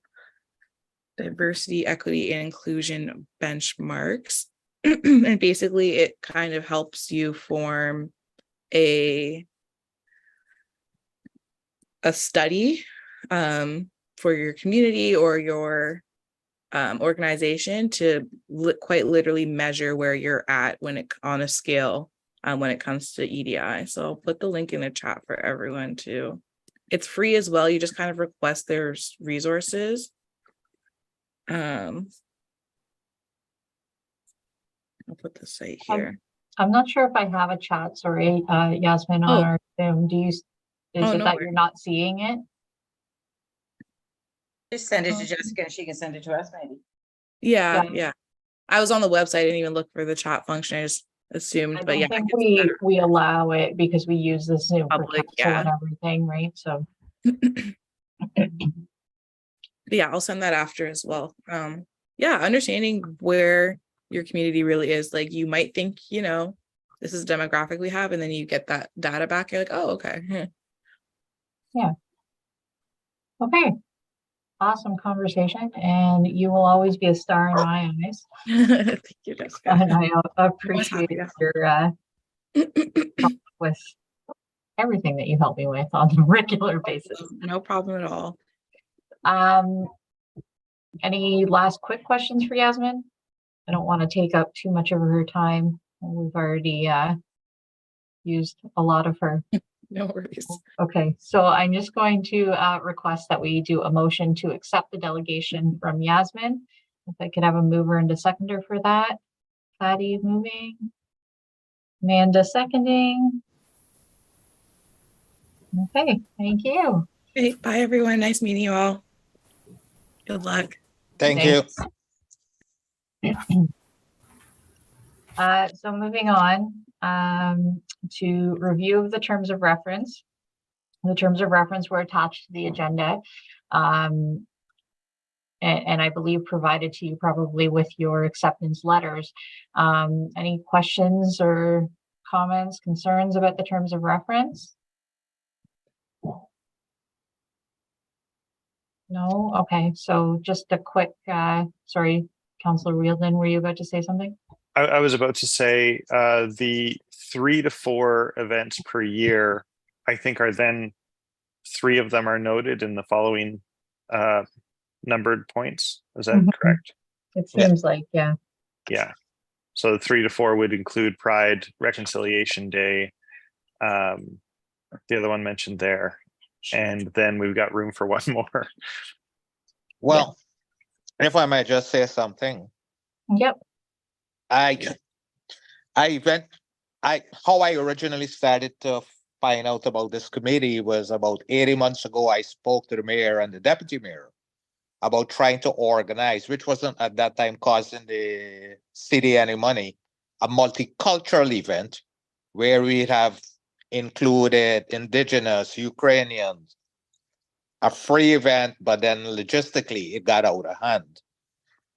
Diversity, Equity, and Inclusion Benchmarks. And basically it kind of helps you form a study for your community or your organization to quite literally measure where you're at on a scale when it comes to EDI. So I'll put the link in the chat for everyone too. It's free as well. You just kind of request their resources. I'll put the site here. I'm not sure if I have a chat, sorry, Yasmyn, on our Zoom. Is it that you're not seeing it? Just send it to Jessica and she can send it to us maybe. Yeah. I was on the website, I didn't even look for the chat function. I just assumed, but yeah. I think we allow it because we use the Zoom public, and everything, right? So yeah, I'll send that after as well. Understanding where your community really is, like you might think, this is a demographic we have, and then you get that data back, you're like, oh, okay. Yeah. Okay. Awesome conversation, and you will always be a star in my eyes. Thank you, Jessica. And I appreciate your with everything that you help me with on a regular basis. No problem at all. Any last quick questions for Yasmyn? I don't want to take up too much of her time. We've already used a lot of her. No worries. Okay, so I'm just going to request that we do a motion to accept the delegation from Yasmyn. If I could have a mover and a seconder for that. Patty moving. Amanda seconding. Okay, thank you. Okay, bye everyone. Nice meeting you all. Good luck. Thank you. So moving on to review of the terms of reference. The terms of reference were attached to the agenda, and I believe provided to you probably with your acceptance letters. Any questions or comments, concerns about the terms of reference? No, okay, so just a quick, sorry, Councillor Wheeldon, were you about to say something? I was about to say the 3 to 4 events per year, I think are then 3 of them are noted in the following numbered points. Is that Mhm. correct? It seems like, yeah. Yeah. So 3 to 4 would include Pride, Reconciliation Day, the other one mentioned there, and then we've got room for one more. Well, if I might just say something, Yep. how I originally started to find out about this committee was about 80 months ago. I spoke to the mayor and the deputy mayor about trying to organize, which wasn't at that time costing the city any money, a multicultural event where we'd have included Indigenous, Ukrainians, a free event, but then logistically it got out of hand.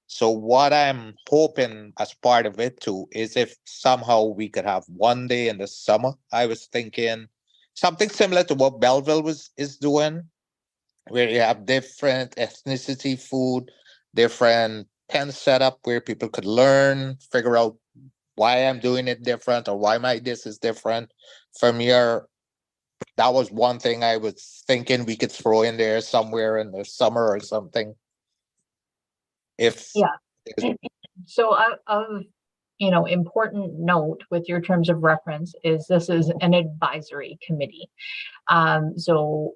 So what I'm hoping as part of it too is if somehow we could have one day in the summer. I was thinking something similar to what Belleville is doing, where you have different ethnicity food, different pen setup where people could learn, figure out why I'm doing it different or why my this is different from your. That was one thing I was thinking we could throw in there somewhere in the summer or something. If Yeah. So of important note with your terms of reference is this is an advisory committee. So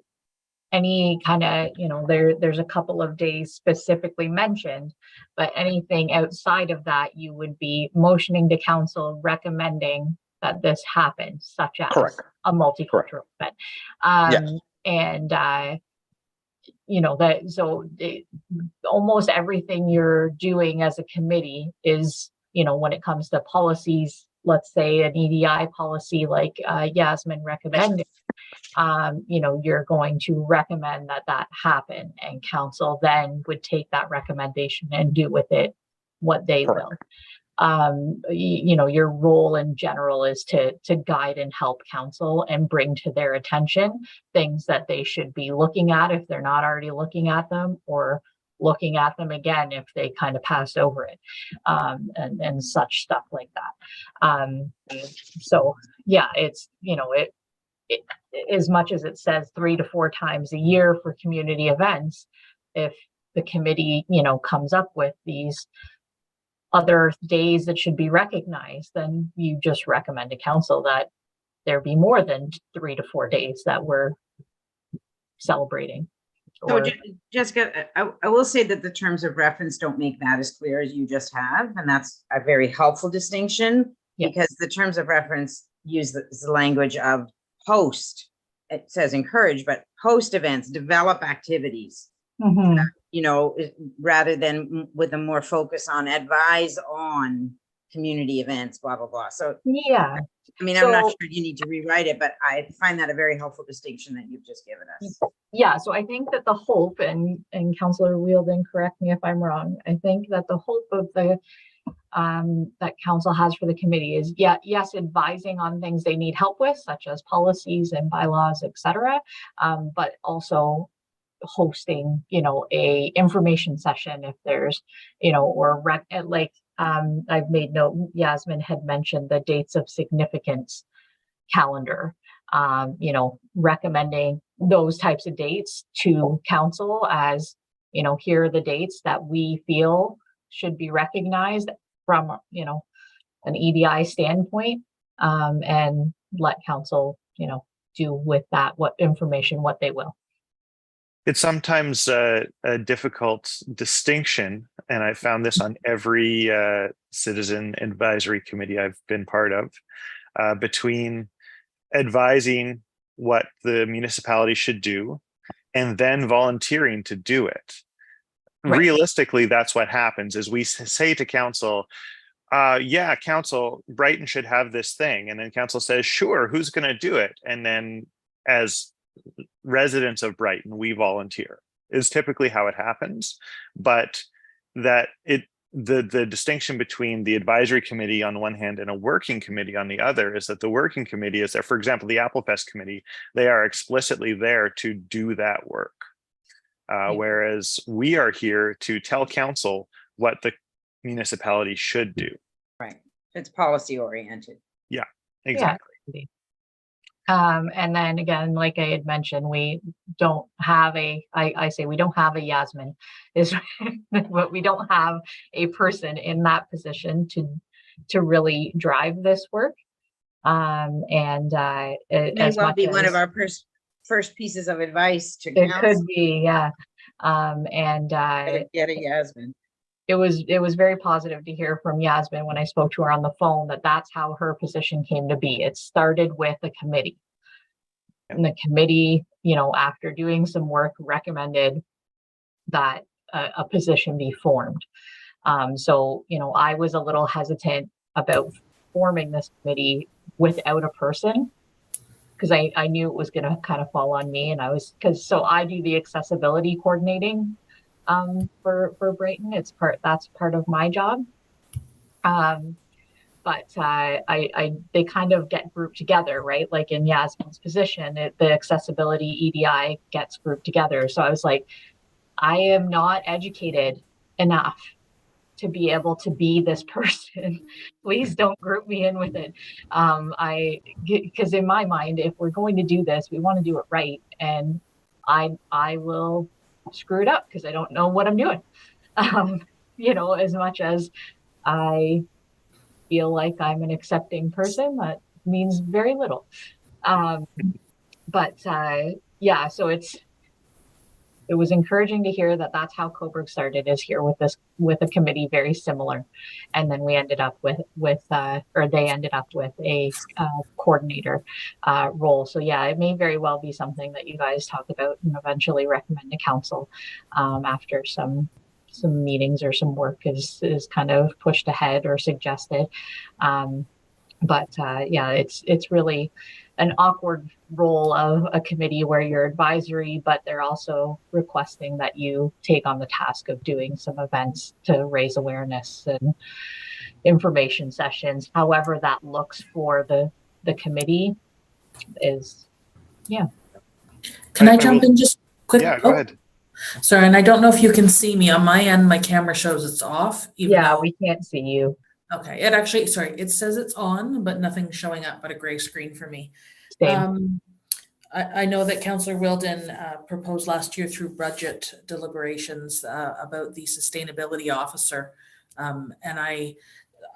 any kind of, there's a couple of days specifically mentioned, but anything outside of that, you would be motioning to council recommending that this happen, such as Correct. a multicultural event. Yes. And almost everything you're doing as a committee is, when it comes to policies, let's say an EDI policy like Yasmyn recommended, you're going to recommend that happen, and council then would take that recommendation and do with it what they Correct. will. Your role in general is to guide and help council and bring to their attention things that they should be looking at if they're not already looking at them, or looking at them again if they kind of pass over it, and such stuff like that. So yeah, it's, it, as much as it says 3 to 4 times a year for community events, if the committee, comes up with these other days that should be recognized, then you just recommend to council that there be more than 3 to 4 days that we're celebrating. So Jessica, I will say that the terms of reference don't make that as clear as you just have, and that's a very helpful distinction, because the terms of reference use the language of host. It says encourage, but host events, develop activities. Rather than with a more focus on advise on community events, blah, blah, blah. So yeah, I mean, I'm not sure you need to rewrite it, but I find that a very helpful distinction that you've just given us. Yeah, so I think that the hope, and Councillor Wheeldon, correct me if I'm wrong, I think that the hope of the that council has for the committee is, yes, advising on things they need help with, such as policies and bylaws, etc., but also hosting, a information session if there's, or I've made note, Yasmyn had mentioned the dates of significance calendar, recommending those types of dates to council as, here are the dates that we feel should be recognized from, an EDI standpoint, and let council, do with that what information, what they will. It's sometimes a difficult distinction, and I found this on every citizen advisory committee I've been part of, between advising what the municipality should do and then volunteering to do it. Right. Realistically, that's what happens is we say to council, yeah, council, Brighton should have this thing. And then council says, sure, who's going to do it? And then as residents of Brighton, we volunteer is typically how it happens. But that the distinction between the advisory committee on one hand and a working committee on the other is that the working committee is there. For example, the Apple Fest committee, they are explicitly there to do that work. Whereas we are here to tell council what the municipality should do. Right. It's policy oriented. Yeah, exactly. Yeah. And then again, like I had mentioned, we don't have I say we don't have a Yasmyn, is but we don't have a person in that position to really drive this work. It May well be one of our first pieces of advice to it council. could be, yeah. Get a Yasmyn. It was very positive to hear from Yasmyn when I spoke to her on the phone that that's how her position came to be. It started with a committee. And the committee, you know, after doing some work, recommended that a position be formed. So, you know, I was a little hesitant about forming this committee without a person, because I knew it was going to kind of fall on me. And so I do the accessibility coordinating for Brighton. That's part of my job. But they kind of get grouped together, right? Like in Yasmyn's position, the accessibility EDI gets grouped together. So I was like, I am not educated enough to be able to be this person. Please don't group me in with it. Because in my mind, if we're going to do this, we want to do it right. And I will screw it up because I don't know what I'm doing. You know, as much as I feel like I'm an accepting person, that means very little. Yeah, so it was encouraging to hear that that's how Coburg started, is here with a committee very similar. And then we ended up they ended up with a coordinator role. So yeah, it may very well be something that you guys talk about and eventually recommend to council after some meetings or some work is kind of pushed ahead or suggested. Yeah, it's really an awkward role of a committee where you're advisory, but they're also requesting that you take on the task of doing some events to raise awareness and information sessions. However that looks for the committee is, yeah. Can I jump in just quick? Yeah, go ahead. Sorry, and I don't know if you can see me. On my end, my camera shows it's off. We can't see you. Okay, it says it's on, but nothing's showing up but a gray screen for me. Same. I know that Councillor Wilden proposed last year through budget deliberations about the sustainability officer. And I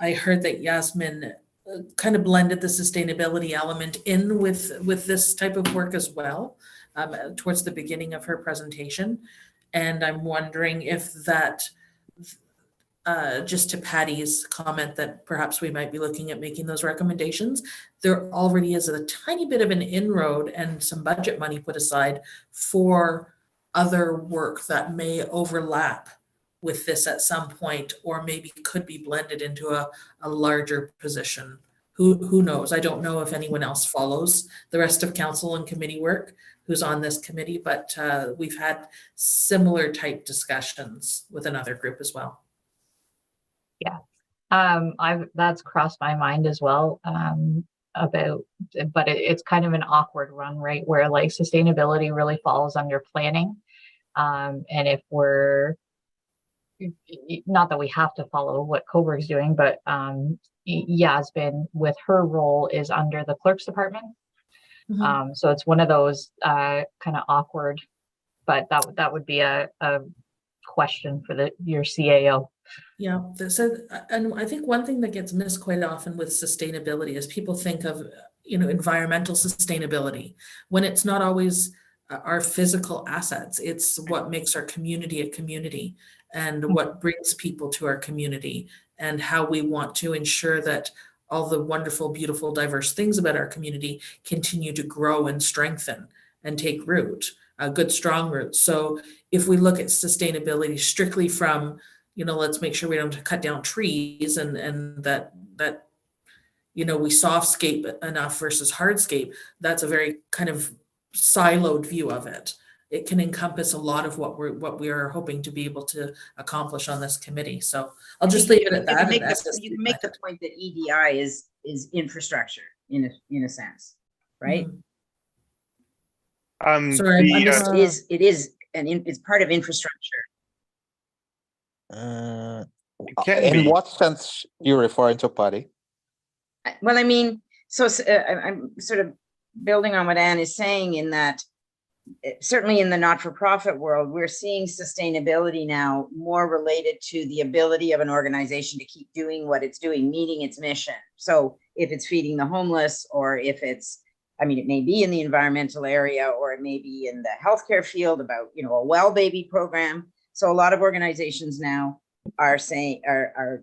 heard that Yasmyn kind of blended the sustainability element in with this type of work as well towards the beginning of her presentation. And I'm wondering if that, just to Patty's comment that perhaps we might be looking at making those recommendations, there already is a tiny bit of an inroad and some budget money put aside for other work that may overlap with this at some point, or maybe could be blended into a larger position. Who knows? I don't know if anyone else follows the rest of council and committee work who's on this committee, but we've had similar type discussions with another group as well. Yeah, that's crossed my mind as well but it's kind of an awkward run, right? Where like sustainability really falls under planning. And if we're, not that we have to follow what Coburg's doing, but Yasmyn with her role is under the clerk's department. Mm-hmm. So it's one of those kind of awkward, but that would be a question for your CAO. Yeah, so, and I think one thing that gets missed quite often with sustainability is people think of, environmental sustainability, when it's not always our physical assets. It's what makes our community a community and what brings people to our community, and how we want to ensure that all the wonderful, beautiful, diverse things about our community continue to grow and strengthen and take root, good, strong roots. So if we look at sustainability strictly from, let's make sure we don't cut down trees and that we softscape enough versus hardscape, that's a very kind of siloed view of it. It can encompass a lot of what we are hoping to be able to accomplish on this committee. So I'll just leave it at that. You can make the point that EDI is infrastructure in a sense, right? Sorry, it is it's part of infrastructure. can In be. what sense you referring to, Patty? Well, I mean, so I'm sort of building on what Anne is saying in that certainly in the not-for-profit world, we're seeing sustainability now more related to the ability of an organization to keep doing what it's doing, meeting its mission. So if it's feeding the homeless, or if it's, I mean, it may be in the environmental area, or it may be in the healthcare field about, you know, a well baby program. So a lot of organizations now are saying, are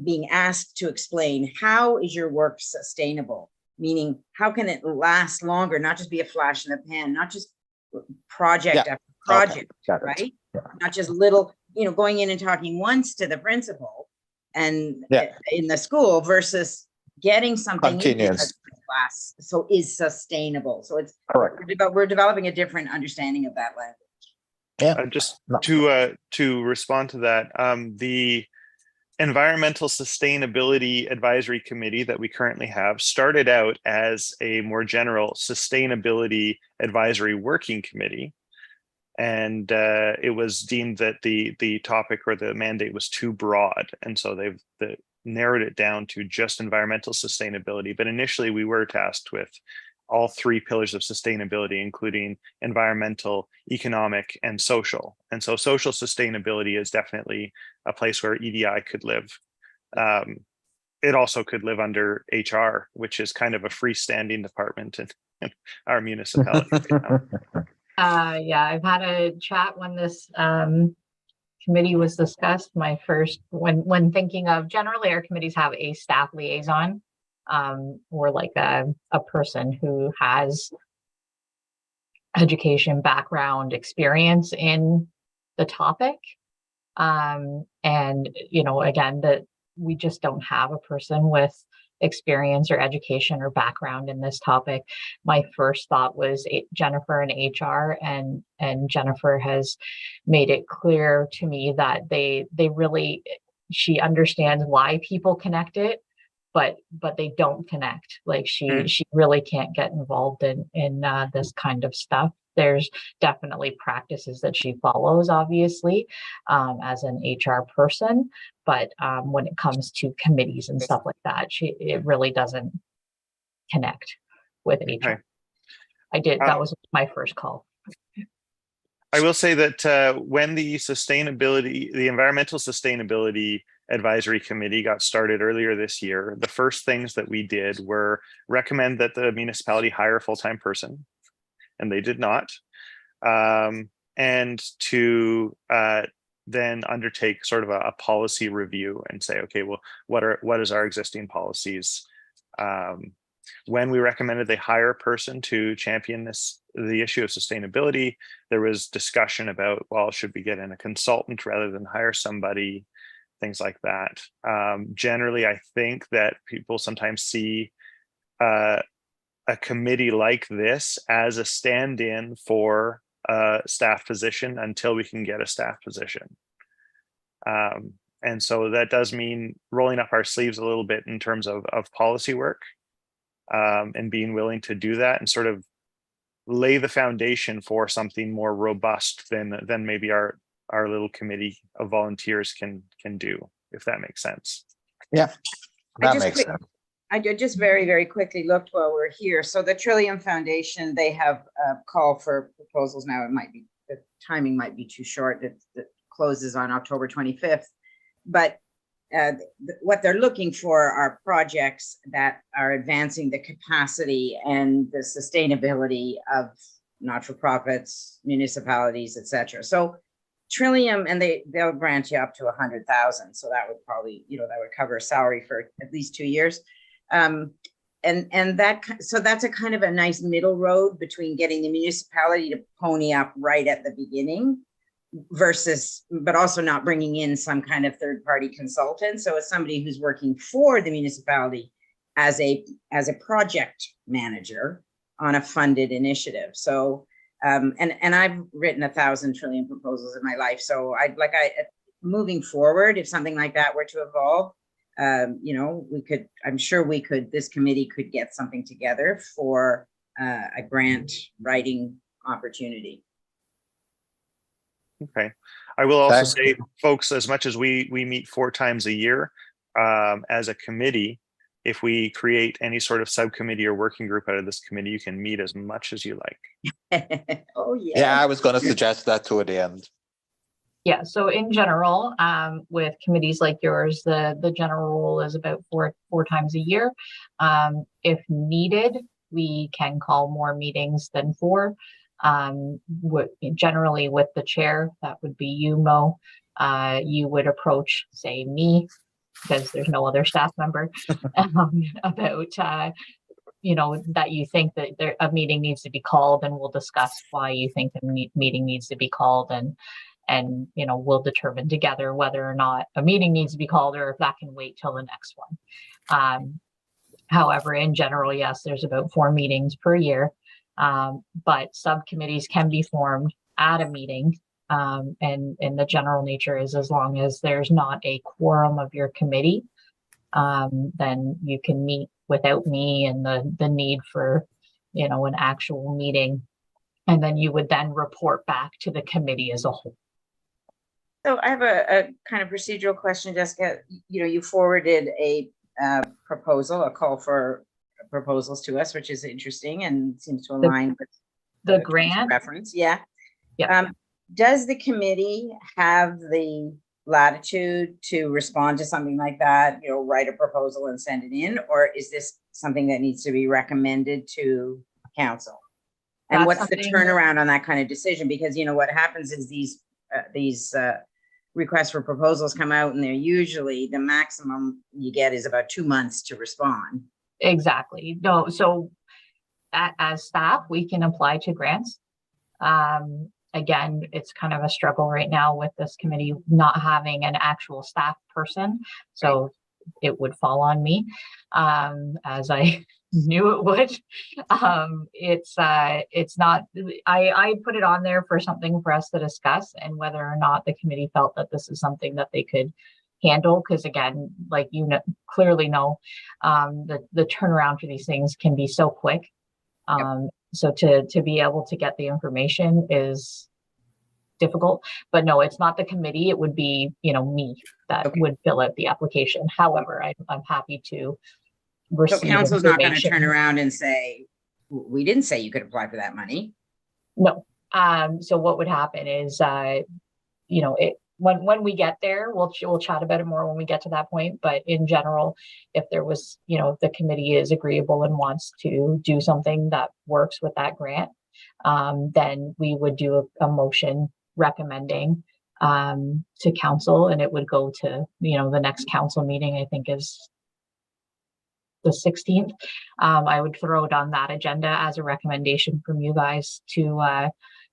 being asked to explain, how is your work sustainable? Meaning, how can it last longer, not just be a flash in the pan, not just project after project, right? Yeah. Not just little, you know, going in and talking once to the principal and in the school versus getting something Continuous. class, so is sustainable. So it's Correct. we're developing a different understanding of that language. Yeah. Just to respond to that, the Environmental Sustainability Advisory Committee that we currently have started out as a more general sustainability advisory working committee. And it was deemed that the topic or the mandate was too broad. And so they've narrowed it down to just environmental sustainability. But initially we were tasked with all three pillars of sustainability, including environmental, economic, and social. And so social sustainability is definitely a place where EDI could live. It also could live under HR, which is kind of a freestanding department in our municipality. Yeah, I've had a chat when this committee was discussed. My first, when thinking of, generally our committees have a staff liaison, or like a person who has education background experience in the topic. And, you know, again, that we just don't have a person with experience or education or background in this topic. My first thought was Jennifer and HR, and Jennifer has made it clear to me that they really, she understands why people connect it, but they don't connect. Like she really can't get involved in this kind of stuff. There's definitely practices that she follows, obviously, as an HR person, but when it comes to committees and stuff like that, it really doesn't connect with HR. That was my first call. I will say that when the Environmental Sustainability Advisory Committee got started earlier this year, the first things that we did were recommend that the municipality hire a full-time person, and they did not. And to then undertake sort of a policy review and say, okay, well, what is our existing policies? When we recommended they hire a person to champion the issue of sustainability, there was discussion about, well, should we get in a consultant rather than hire somebody, things like that. Generally, I think that people sometimes see a committee like this as a stand-in for a staff position until we can get a staff position. And so that does mean rolling up our sleeves a little bit in terms of policy work, and being willing to do that and sort of lay the foundation for something more robust than maybe our little committee of volunteers can do, if that makes sense. Yeah, that makes sense. I just very, very quickly looked while we're here. So the Trillium Foundation, they have a call for proposals now. It might be, the timing might be too short. That closes on October 25th. But what they're looking for are projects that are advancing the capacity and the sustainability of not-for-profits, municipalities, etc. So Trillium, and they'll grant you up to 100,000. So that would probably, that would cover a salary for at least 2 years. And so that's a kind of a nice middle road between getting the municipality to pony up right at the beginning versus, but also not bringing in some kind of third-party consultant. So it's somebody who's working for the municipality as a project manager on a funded initiative. So, and I've written 1,000 trillion proposals in my life. So moving forward, if something like that were to evolve, this committee could get something together for a grant writing opportunity. Okay. I will also Thanks. say, folks, as much as we meet 4 times a year, as a committee, if we create any sort of subcommittee or working group out of this committee, you can meet as much as you like. Oh, Yeah, yeah. I was going to suggest that toward the end. Yeah, so in general, with committees like yours, the general rule is about four times a year. If needed, we can call more meetings than 4. Generally with the chair, that would be you, Mo. You would approach, say, me, because there's no other staff member, about that you think that a meeting needs to be called, and we'll discuss why you think the meeting needs to be called, and we'll determine together whether or not a meeting needs to be called or if that can wait till the next one. However, in general, yes, there's about 4 meetings per year, but subcommittees can be formed at a meeting. And the general nature is, as long as there's not a quorum of your committee, then you can meet without me and the need for, an actual meeting. And then you would then report back to the committee as a whole. So I have a kind of procedural question, Jessica. You forwarded a proposal, a call for proposals to us, which is interesting and seems to align with the grant reference. Yeah. Yeah. Does the committee have the latitude to respond to something like that, write a proposal and send it in, or is this something that needs to be recommended to council? And what's the turnaround on that kind of decision? Because what happens is these requests for proposals come out, and they're usually, the maximum you get is about 2 months to respond. Exactly. No, so as staff, we can apply to grants. Again, it's kind of a struggle right now with this committee not having an actual staff person, so it would fall on me, as I knew it would. It's not, I put it on there for something for us to discuss, and whether or not the committee felt that this is something that they could handle, because again, like clearly know, the turnaround for these things can be so quick. So to be able to get the information is difficult, but no, it's not the committee. It would be, me that would fill out the application. However, I'm happy to receive. So council's not going to turn around and say, we didn't say you could apply for that money. No. So what would happen is, when we get there, we'll chat about it more when we get to that point. But in general, if there was, if the committee is agreeable and wants to do something that works with that grant, then we would do a motion recommending to council, and it would go to, the next council meeting, I think is the 16th. I would throw it on that agenda as a recommendation from you guys to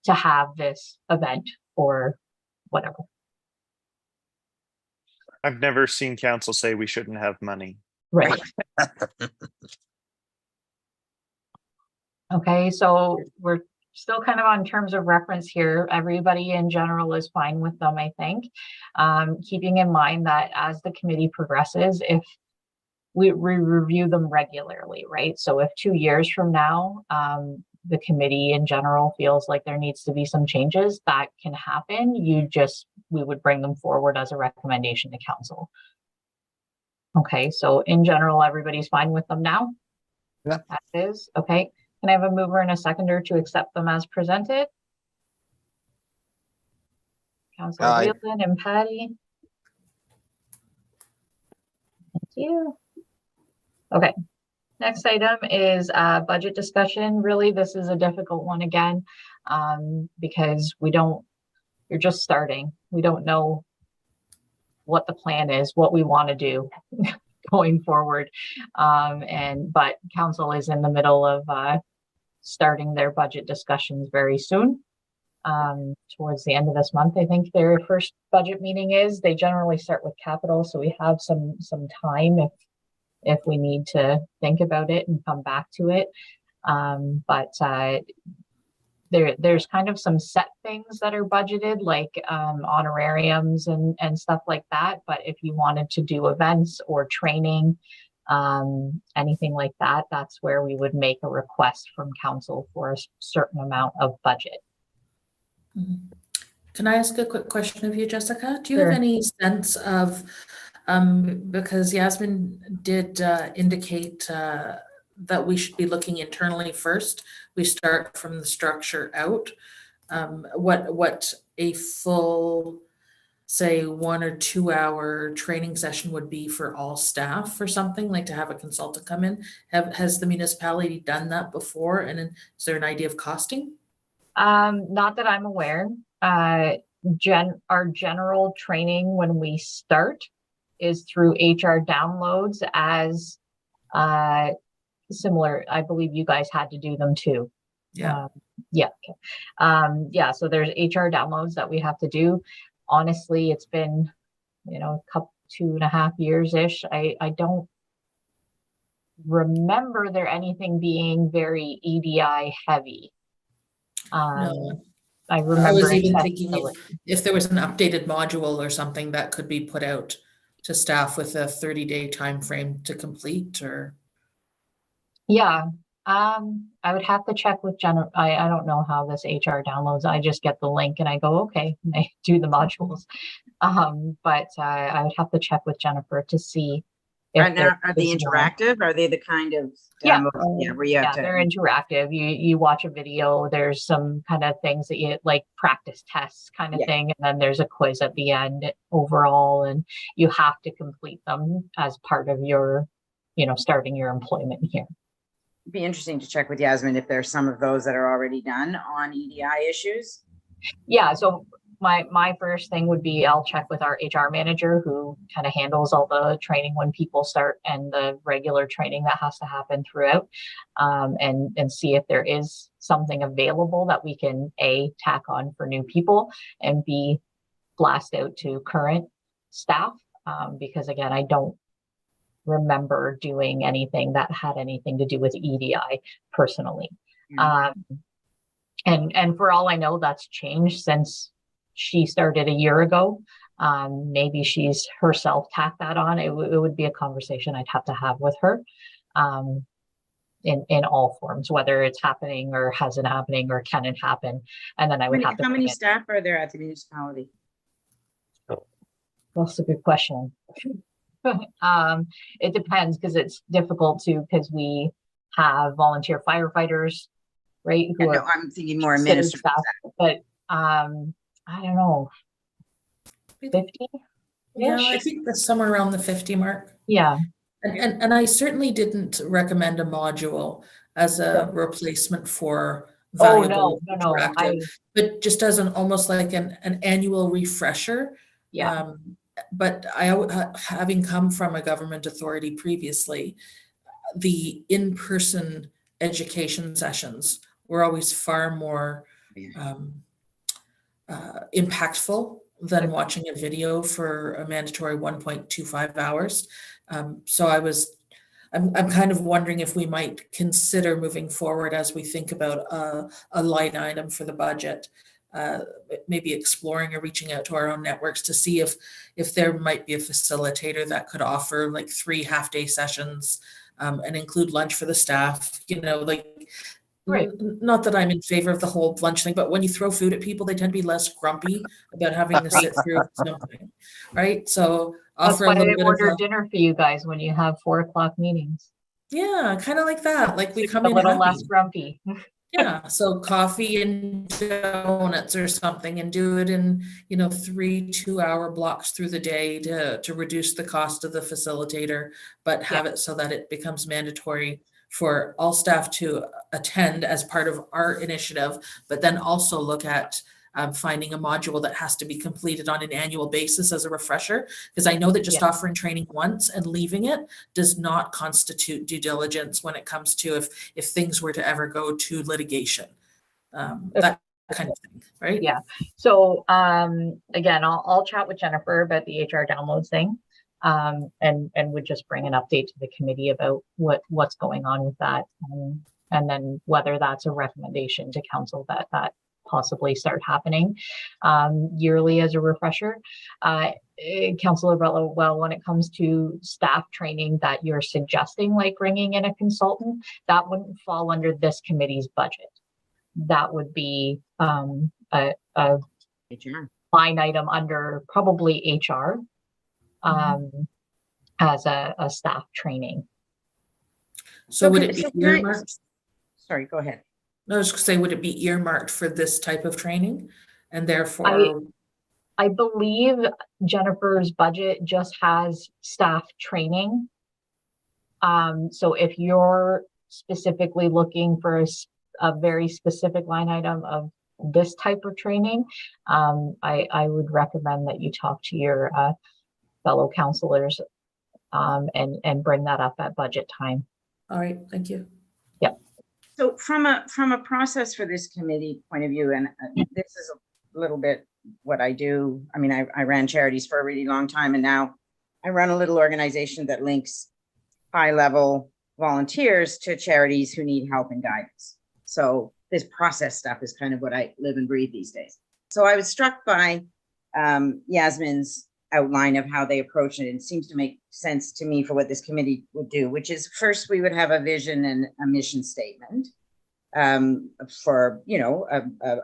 have this event or whatever. I've never seen council say we shouldn't have money. Right. Okay, so we're still kind of on terms of reference here. Everybody in general is fine with them, I think. Keeping in mind that as the committee progresses, if we review them regularly, right? So if 2 years from now, the committee in general feels like there needs to be some changes, that can happen. We would bring them forward as a recommendation to council. Okay, so in general, everybody's fine with them now? Yeah. That is, okay. Can I have a mover and a seconder to accept them as presented? Councilor Wheeldon and Patty. Thank you. Okay, next item is budget discussion. Really, this is a difficult one again, because you're just starting. We don't know what the plan is, what we want to do going forward. But council is in the middle of starting their budget discussions very soon. Towards the end of this month, I think their first budget meeting is. They generally start with capital, so we have some time if we need to think about it and come back to it. But there's kind of some set things that are budgeted, like honorariums and stuff like that. But if you wanted to do events or training, anything like that, that's where we would make a request from council for a certain amount of budget. Can I ask a quick question of you, Jessica? Do you Sure. have any sense of, because Yasmyn did indicate that we should be looking internally first. We start from the structure out. What a full, say, 1 or 2 hour training session would be for all staff or something, like to have a consultant come in. Has the municipality done that before? And is there an idea of costing? Not that I'm aware. Our general training when we start is through HR downloads as similar. I believe you guys had to do them too. Yeah. Yeah. Okay. Yeah. So there's HR downloads that we have to do. Honestly, it's been, a couple, 2.5 years-ish. I don't remember there anything being very EDI heavy. No. I remember. I was even thinking if there was an updated module or something that could be put out to staff with a 30-day time frame to complete, or. Yeah, I would have to check with Jennifer. I don't know how this HR downloads. I just get the link and I go, okay, and I do the modules. But I would have to check with Jennifer to see. Right now, are they interactive? Are they the kind of demo? Yeah, where you have to. They're interactive. You watch a video. There's some kind of things that you like practice tests kind of thing, and then there's a quiz at the end overall, and you have to complete them as part of your, starting your employment here. It'd be interesting to check with Yasmyn if there's some of those that are already done on EDI issues. Yeah, so my first thing would be I'll check with our HR manager who kind of handles all the training when people start and the regular training that has to happen throughout, and see if there is something available that we can A, tack on for new people, and B, blast out to current staff, because again, I don't remember doing anything that had anything to do with EDI personally. And for all I know, that's changed since she started a year ago. Maybe she's herself tacked that on. It would be a conversation I'd have to have with her, in all forms, whether it's happening or hasn't happening or can it happen. And then I would have to. How many staff are there at the municipality? That's a good question. It depends, because it's difficult because we have volunteer firefighters, right? No, I'm thinking more administrative staff. But I don't know, 50? Yeah, I think that's somewhere around the 50 mark. Yeah. And I certainly didn't recommend a module as a replacement for valuable interactive, but just as almost like an annual refresher. Yeah. But having come from a government authority previously, the in-person education sessions were always far more impactful than watching a video for a mandatory 1.25 hours. So I'm kind of wondering if we might consider moving forward as we think about a line item for the budget, maybe exploring or reaching out to our own networks to see if there might be a facilitator that could offer like 3 half-day sessions, and include lunch for the staff, Right. Not that I'm in favor of the whole lunch thing, but when you throw food at people, they tend to be less grumpy about having to sit through something, right? So that's offer why a little I bit order of dinner for you guys when you have 4 o'clock meetings. Yeah, kind of like that. Like we come a in little happy. less grumpy. Yeah, so coffee and donuts or something, and do it in 3 2-hour blocks through the day to reduce the cost of the facilitator, but have it so that it becomes mandatory for all staff to attend as part of our initiative, but then also look at finding a module that has to be completed on an annual basis as a refresher, because I know that just offering training once and leaving it does not constitute due diligence when it comes to if things were to ever go to litigation, that kind of thing, right? Yeah. So again, I'll chat with Jennifer about the HR downloads thing, and would just bring an update to the committee about what's going on with that, and then whether that's a recommendation to council that possibly start happening yearly as a refresher. Councillor Belle, well, when it comes to staff training that you're suggesting, like bringing in a consultant, that wouldn't fall under this committee's budget. That would be a HR. line item under probably HR as a staff training. So would Okay, it be so can I- earmarked? Sorry, go ahead. No, I was gonna say, would it be earmarked for this type of training? And therefore, I believe Jennifer's budget just has staff training. So if you're specifically looking for a very specific line item of this type of training, I would recommend that you talk to your fellow counselors and bring that up at budget time. all right, thank you. So from a process for this committee point of view, and this is a little bit what I do. I mean, I ran charities for a really long time, and now I run a little organization that links high-level volunteers to charities who need help and guidance. So this process stuff is kind of what I live and breathe these days. So I was struck by Yasmyn's outline of how they approach it. It seems to make sense to me for what this committee would do, which is first we would have a vision and a mission statement for, you know,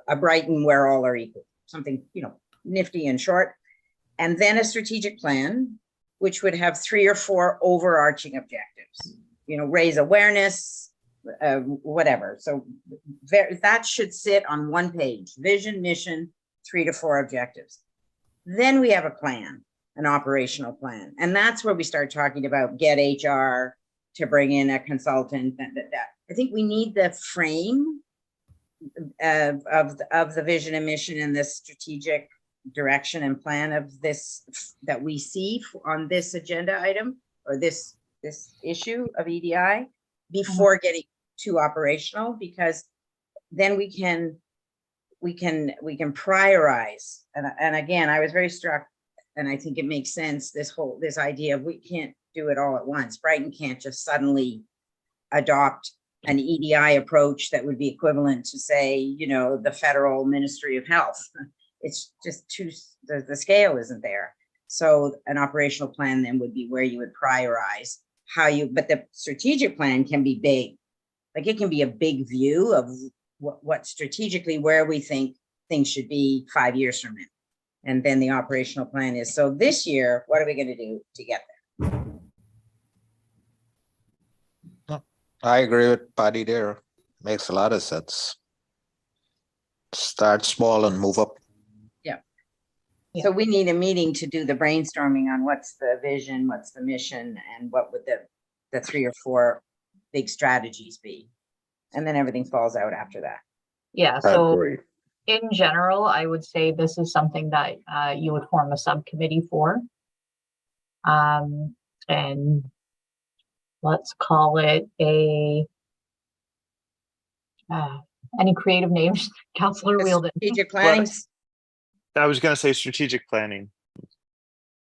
a Brighton where all are equal, something, you know, nifty and short, and then a strategic plan, which would have 3 or 4 overarching objectives, you know, raise awareness, whatever. So that should sit on one page, vision, mission, 3 to 4 objectives. Then we have a plan, an operational plan. And that's where we start talking about get HR to bring in a consultant. I think we need the frame of the vision and mission and the strategic direction and plan of this that we see on this agenda item or this issue of EDI before getting too operational, because then we can prioritize. And again, I was very struck, and I think it makes sense, this idea of we can't do it all at once. Brighton can't just suddenly adopt an EDI approach that would be equivalent to, say, you know, the Federal Ministry of Health. It's just the scale isn't there. So an operational plan then would be where you would prioritize but the strategic plan can be big. Like it can be a big view of what strategically where we think things should be 5 years from now. And then the operational plan is, so this year, what are we going to do to get there? I agree with Patty there. Makes a lot of sense. Start small and move up. So we need a meeting to do the brainstorming on what's the vision, what's the mission, and what would the 3 or 4 big strategies be. And then everything falls out after that. Yeah, so in general, I would say this is something that you would form a subcommittee for. And let's call it any creative names, Councillor Wielden. Strategic planning. I was going to say strategic planning. As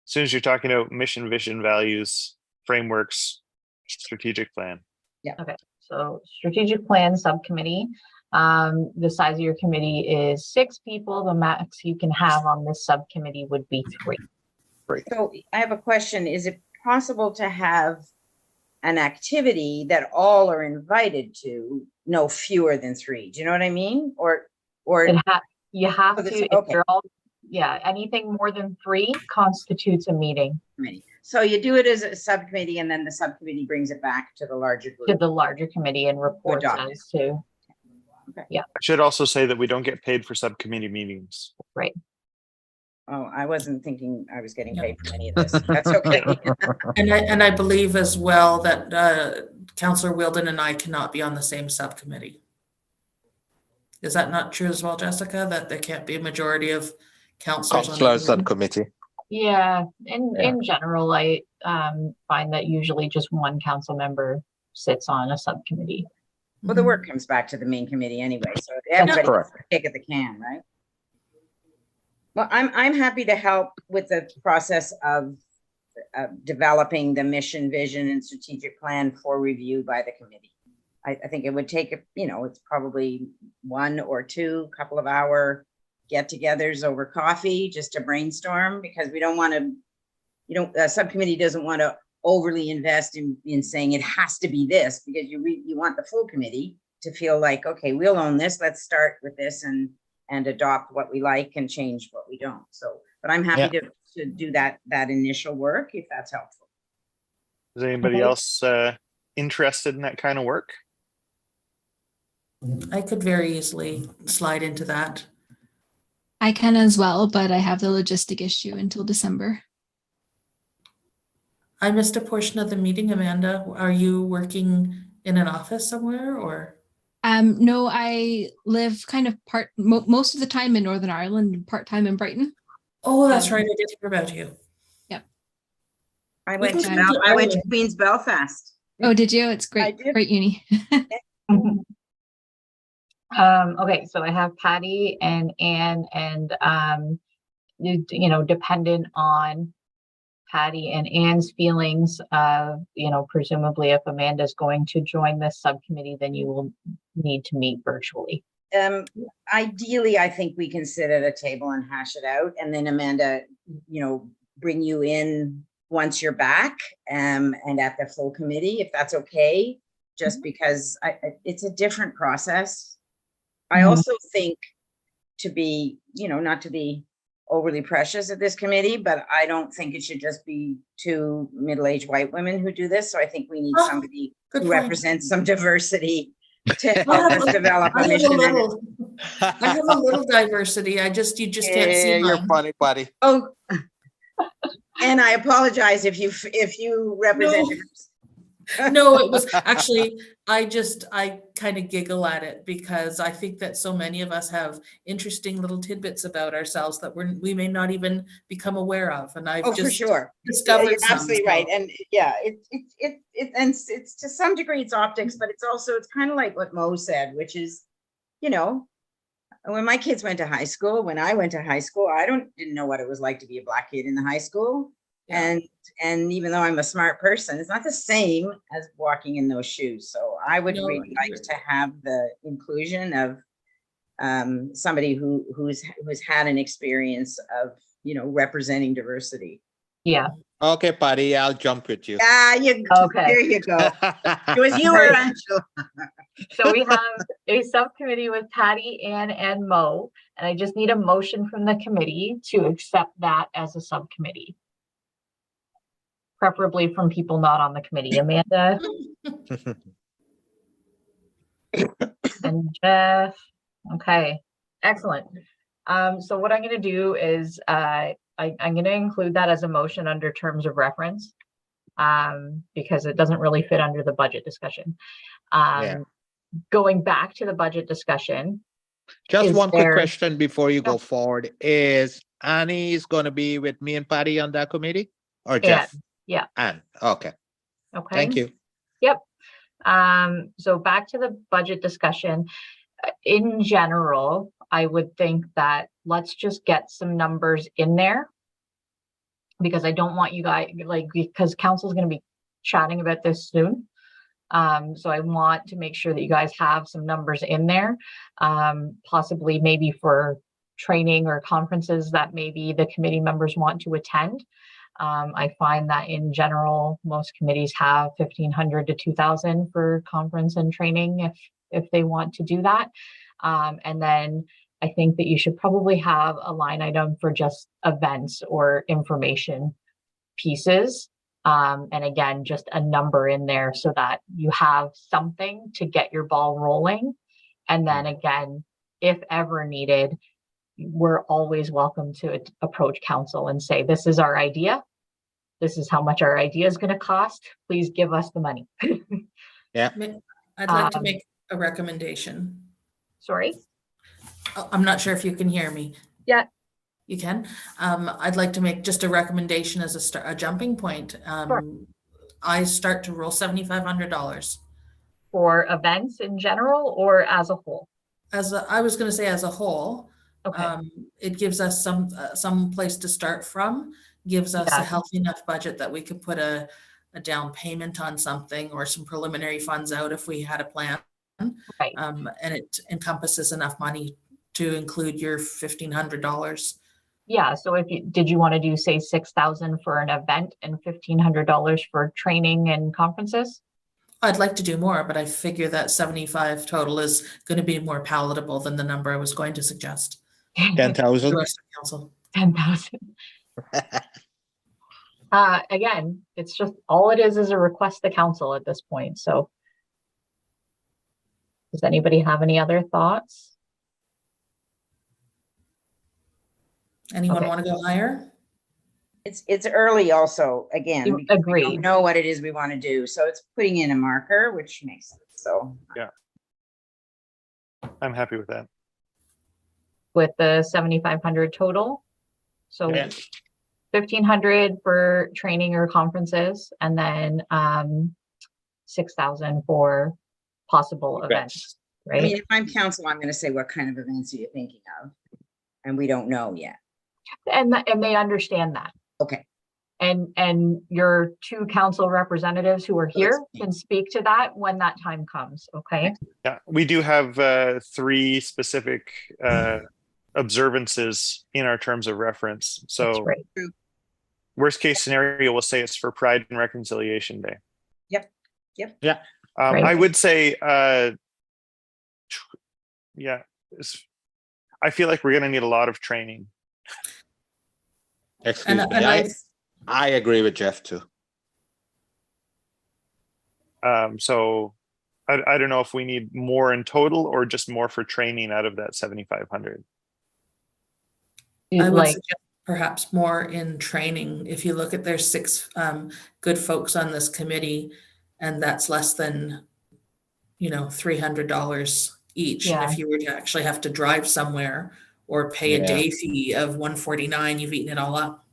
soon as you're talking about mission, vision, values, frameworks, strategic plan. Yeah. Okay. So strategic plan subcommittee. The size of your committee is 6 people. The max you can have on this subcommittee would be 3. So I have a question. Is it possible to have an activity that all are invited to, no fewer than 3? Do you know what I mean? Or you have this, to, if okay. you're all, yeah, anything more than 3 constitutes a meeting. So you do it as a subcommittee, and then the subcommittee brings it back to the larger group. To the larger committee and reports as to. Okay. Yeah. I should also say that we don't get paid for subcommittee meetings. Right. Oh, I wasn't thinking I was getting paid for any of this. That's okay. And I believe as well that Councillor Wielden and I cannot be on the same subcommittee. Is that not true as well, Jessica, that there can't be a majority of councillors on the subcommittee? Yeah, in general, I find that usually just one council member sits on a subcommittee. Well, the work comes back to the main committee anyway, so everybody gets a kick at the can, right? Well, I'm happy to help with the process of developing the mission, vision, and strategic plan for review by the committee. I think it would take, you know, it's probably 1 or 2 couple of hour get-togethers over coffee just to brainstorm, because we don't want to, a subcommittee doesn't want to overly invest in saying it has to be this, because you want the full committee to feel like, okay, we'll own this. Let's start with this, and and adopt what we like and change what we don't. So, but I'm happy to do that initial work if that's helpful. Is anybody else interested in that kind of work? I could very easily slide into that. I can as well, but I have the logistic issue until December. I missed a portion of the meeting, Amanda. Are you working in an office somewhere or? No, I live kind of most of the time in Northern Ireland and part-time in Brighton. Oh, that's right. I did hear about you. Yep. I We went can to come to I went to Ireland. Queen's Belfast. Oh, did you? It's great. I did. Great uni. Okay, so I have Patty and Anne, and you know, dependent on Patty and Anne's feelings, you know, presumably if Amanda's going to join this subcommittee, then you will need to meet virtually. Ideally, I think we can sit at a table and hash it out, and then Amanda, you know, bring you in once you're back, and at the full committee, if that's okay, just because it's a different process. I also think, to be, you know, not to be overly precious at this committee, but I don't think it should just be two middle-aged white women who do this. So I think we need somebody who represents some diversity to help us develop a mission. I have a little diversity. You just can't see You're mine. funny, buddy. Oh, and I apologize if you represent. No, it was actually, I kind of giggle at it because I think that so many of us have interesting little tidbits about ourselves that we may not even become aware of. And I've For sure. discovered You're some, absolutely so. right. And yeah, it's to some degree it's optics, but it's kind of like what Mo said, which is, you know, when my kids went to high school, when I went to high school, I didn't know what it was like to be a Black kid in the high school. Yeah. And even though I'm a smart person, it's not the same as walking in those shoes. So I would really like to have the inclusion of somebody who's had an experience of, you know, representing diversity. Yeah. Okay, Patty, I'll jump with you. Okay. There you go. It was you or Angela. So we have a subcommittee with Patty, Ann, and Mo, and I just need a motion from the committee to accept that as a subcommittee. Preferably from people not on the committee. Amanda and Jeff. Okay, excellent. So what I'm going to do is I'm going to include that as a motion under terms of reference, because it doesn't really fit under the budget discussion. Going back to the budget discussion. Just one quick question before you go forward. Is Annie's going to be with me and Patty on that committee, or Jeff? Yeah. Anne. Okay. Okay. Thank you. Yep. So back to the budget discussion. In general, I would think that let's just get some numbers in there, because I don't want you guys, because council is going to be chatting about this soon. So I want to make sure that you guys have some numbers in there, possibly maybe for training or conferences that maybe the committee members want to attend. I find that in general, most committees have 1,500 to 2,000 for conference and training if they want to do that. And then I think that you should probably have a line item for just events or information pieces. And again, just a number in there so that you have something to get your ball rolling. And then again, if ever needed, we're always welcome to approach council and say, this is our idea. This is how much our idea is going to cost. Please give us the money. Yeah. I'd like to make a recommendation. Sorry? I'm not sure if you can hear me. Yeah. You can. I'd like to make just a recommendation as a jumping point. Sure. I start to roll $7,500. For events in general or as a whole? I was going to say as a whole. Okay. It gives us some place to start from, gives us a healthy enough budget that we could put a down payment on something or some preliminary funds out if we had a plan. Right. And it encompasses enough money to include your $1,500. Yeah. So did you want to do say 6,000 for an event and $1,500 for training and conferences? I'd like to do more, but I figure that 75 total is going to be more palatable than the number I was going to suggest. 10,000. The rest of council. 10,000. Again, it's just, all it is a request to council at this point, so. Does anybody have any other thoughts? Anyone Okay. want to go higher? It's early also, again, You because we agree. don't know what it is we want to do. So it's putting in a marker, which makes sense. So I'm happy with that. With the 7,500 total. So Yeah. 1,500 for training or conferences, and then 6,000 for possible events, right? I mean, if I'm council, I'm going to say, what kind of events are you thinking of? And we don't know yet. And they understand that. Okay. And your two council representatives who are here That's- can speak to that when that time comes, okay? Yeah, we do have 3 specific observances in our terms of reference. That's So right. worst case scenario, we'll say it's for Pride and Reconciliation Day. Yep. Right. I would say, yeah, I feel like we're going to need a lot of training. Excuse And me. I agree with Jeff too. So I don't know if we need more in total or just more for training out of that 7,500. I would Like, suggest perhaps more in training. If you look at their 6 good folks on this committee, and that's less than, $300 each. And Yeah. if you were to actually have to drive somewhere or pay a Yeah. day fee of $149, you've eaten it all up.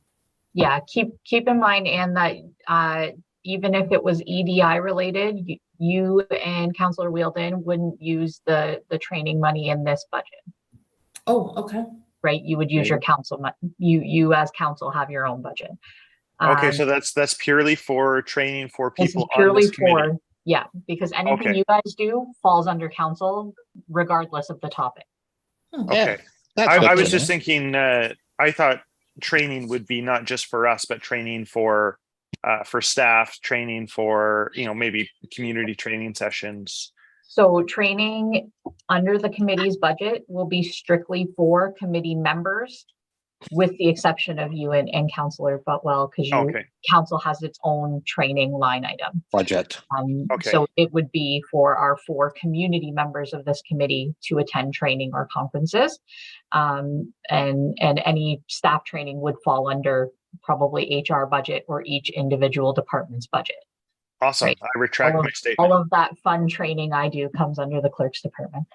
yeah, keep in mind, Anne, that even if it was EDI related, you and Councillor Wheeldon wouldn't use the training money in this budget, Oh, okay. right? You would use your council money. You as council have your own budget. Okay, so that's purely for training for This is people on purely this committee. for, yeah, because anything Okay. you guys do falls under council regardless of the topic. Okay. That's I good was to just know. thinking, I thought training would be not just for us, but training for staff, training for, maybe community training sessions. So training under the committee's budget will be strictly for committee members, with the exception of you and Councillor Butwell, because Okay. council has its own training line item. Budget. Okay. So it would be for our 4 community members of this committee to attend training or conferences. And any staff training would fall under probably HR budget or each individual department's budget. Awesome. Right. I retract my All statement. of that fun training I do comes under the clerk's department.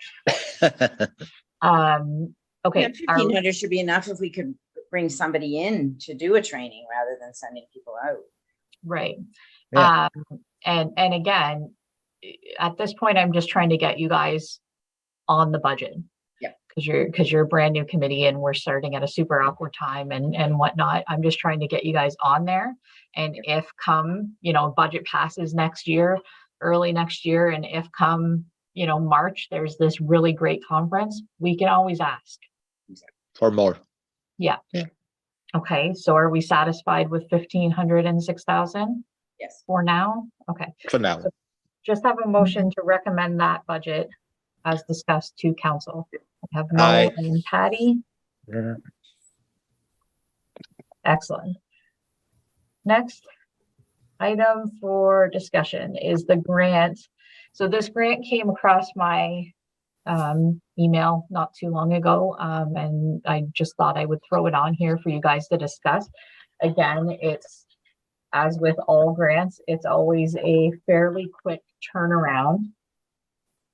Okay. 1,500 should be enough if we could bring somebody in to do a training rather than sending people out. Right. Yeah. And again, at this point, I'm just trying to get you guys on the budget. Yeah. Because you're a brand new committee and we're starting at a super awkward time and whatnot. I'm just trying to get you guys on there. And if come, budget passes next year, early next year, and if come, March, there's this really great conference, we can always ask. For more. Yeah. Yeah. Okay, so are we satisfied with 1,500 and 6,000 Yes. for now? Okay, For now. just have a motion to recommend that budget as discussed to council. I have Mo Aye. and Patty. Excellent. Next item for discussion is the grant. So this grant came across my email not too long ago, and I just thought I would throw it on here for you guys to discuss. Again, it's, as with all grants, it's always a fairly quick turnaround.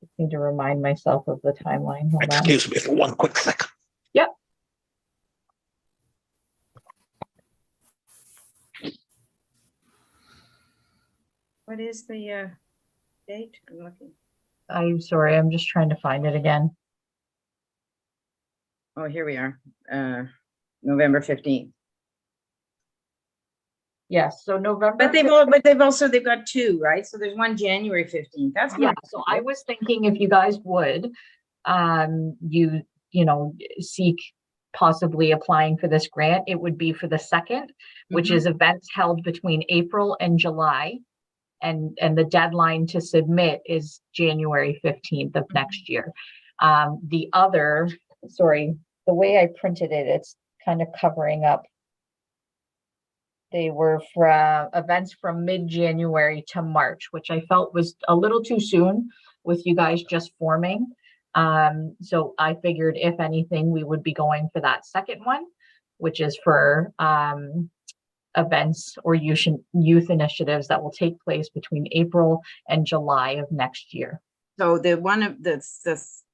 Just need to remind myself of the timeline. Hold on. Excuse me for one quick second. Yep. What is the date? I'm looking. I'm sorry, I'm just trying to find it again. Oh, here we are. November 15th. Yes, so November. But they've got 2, right? So there's one January 15th. That's Yeah, fine. so I was thinking if you guys would, seek possibly applying for this grant, it would be for the 2nd, which is events held between April and July. and the deadline to submit is January 15th of next year. The other, sorry, the way I printed it, it's kind of covering up. They were from events from mid-January to March, which I felt was a little too soon with you guys just forming. So I figured if anything, we would be going for that second one, which is for events or youth initiatives that will take place between April and July of next year. So the one of the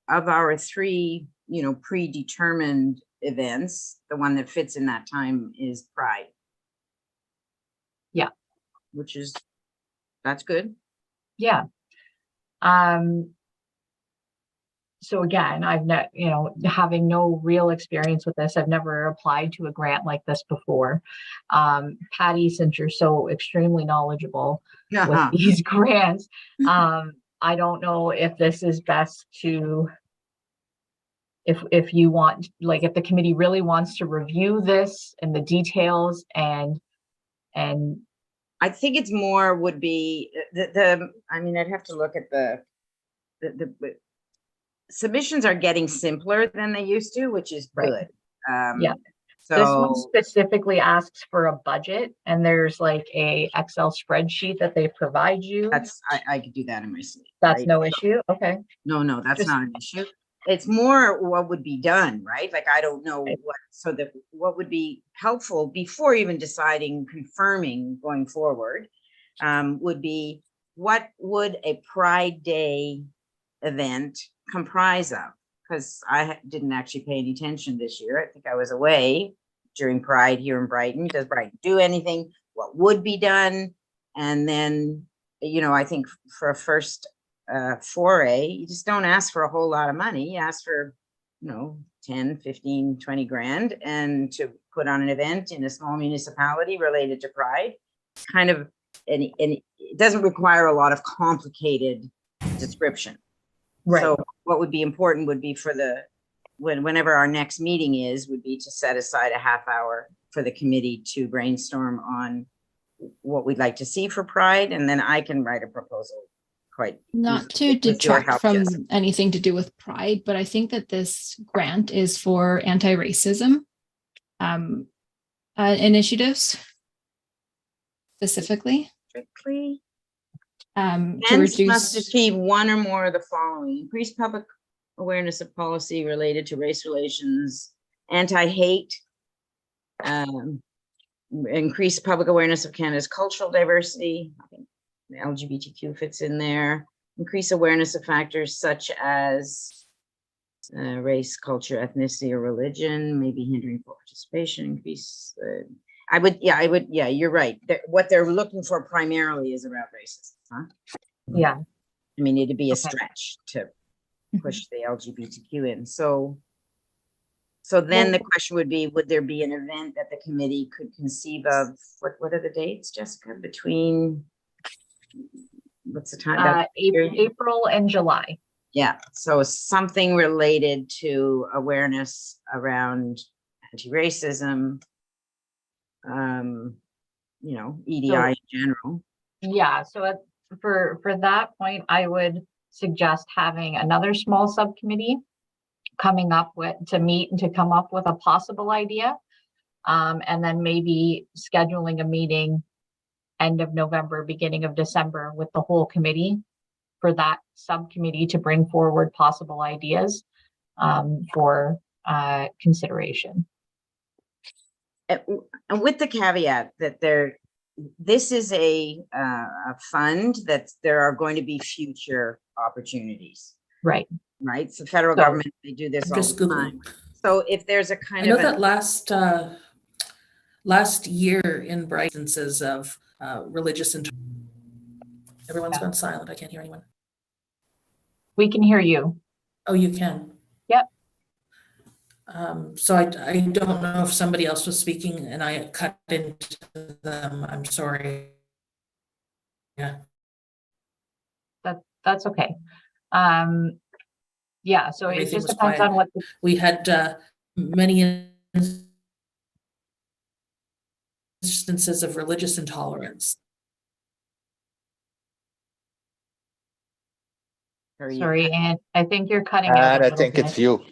of our three, you know, predetermined events, the one that fits in that time is Pride. Yeah. Which is, that's good. Yeah. So again, I've not, you know, having no real experience with this, I've never applied to a grant like this before. Patty, since you're so extremely knowledgeable with these grants, I don't know if this is best to, if you want, like, if the committee really wants to review this and the details and I think it's more would be I mean, I'd have to look at the submissions are getting simpler than they used to, which is good. Yeah. So this one specifically asks for a budget, and there's like a Excel spreadsheet that they provide you. That's I could do that in my sleep. That's right? no issue. Okay. No, that's not an issue. It's more what would be done, right? Like, I don't know what, so that what would be helpful before even deciding, confirming going forward, would be what would a Pride Day event comprise of? Because I didn't actually pay any attention this year. I think I was away during Pride here in Brighton. Does Brighton do anything? What would be done? And then, you know, I think for a first foray, you just don't ask for a whole lot of money. You ask for, you know, 10, 15, 20 grand, and to put on an event in a small municipality related to Pride, kind of, and it doesn't require a lot of complicated description. Right. So what would be important would be for the, whenever our next meeting is, would be to set aside a half hour for the committee to brainstorm on what we'd like to see for Pride, and then I can write a proposal. Quite not to detract from anything to do with Pride, but I think that this grant is for anti-racism initiatives specifically. Strictly. To Events reduce must achieve one or more of the following: increase public awareness of policy related to race relations, anti-hate, increase public awareness of Canada's cultural diversity. I think the LGBTQ fits in there. Increase awareness of factors such as race, culture, ethnicity, or religion, maybe hindering participation. Increase. I would. Yeah, you're right. What they're looking for primarily is around racism, huh? Yeah. I mean, it'd be a stretch to push the LGBTQ in. So then the question would be, would there be an event that the committee could conceive of? What are the dates, Jessica? Between, what's the time? April and July. Yeah, so something related to awareness around anti-racism, you know, EDI in general. Yeah, so for that point, I would suggest having another small subcommittee coming up with, to meet and to come up with a possible idea, and then maybe scheduling a meeting end of November, beginning of December with the whole committee for that subcommittee to bring forward possible ideas for consideration. And with the caveat that this is a fund that there are going to be future opportunities. Right. Right. So federal government, they do this all the time. So if there's a kind of that last year in Brighton instances of religious everyone's gone silent. I can't hear anyone. We can hear you. Oh, you can. Yep. So I don't know if somebody else was speaking and I cut into them. I'm sorry. Yeah. That's okay. Yeah, so it just depends on what we had many instances of religious intolerance. Or you- Sorry, and I think you're cutting out And a I little think it's bit. you.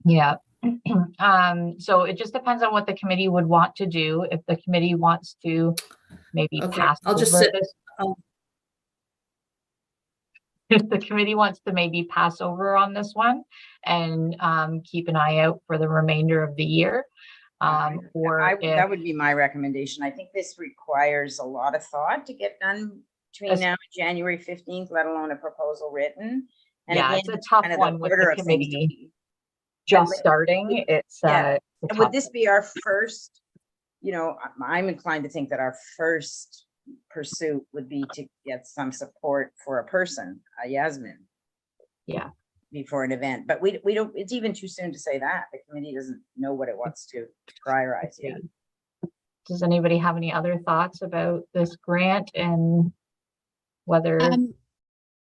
Yeah. So it just depends on what the committee would want to do. If the committee wants to maybe Okay, pass I'll just over sit. this, I'll- if the committee wants to maybe pass over on this one and keep an eye out for the remainder of the year. Or if, that would be my recommendation. I think this requires a lot of thought to get done between Yes. now and January 15th, let alone a proposal written. And yeah, again, it's a tough kind of one the with order the of things to committee be- just like, starting. It's yeah. it's a And would tough this be our first, I'm inclined to think that our first pursuit would be to get some support for a person, Yasmyn. Yeah. Before an event, but we don't, it's even too soon to say that. The committee doesn't know what it wants to prioritize yet. Does anybody have any other thoughts about this grant and whether?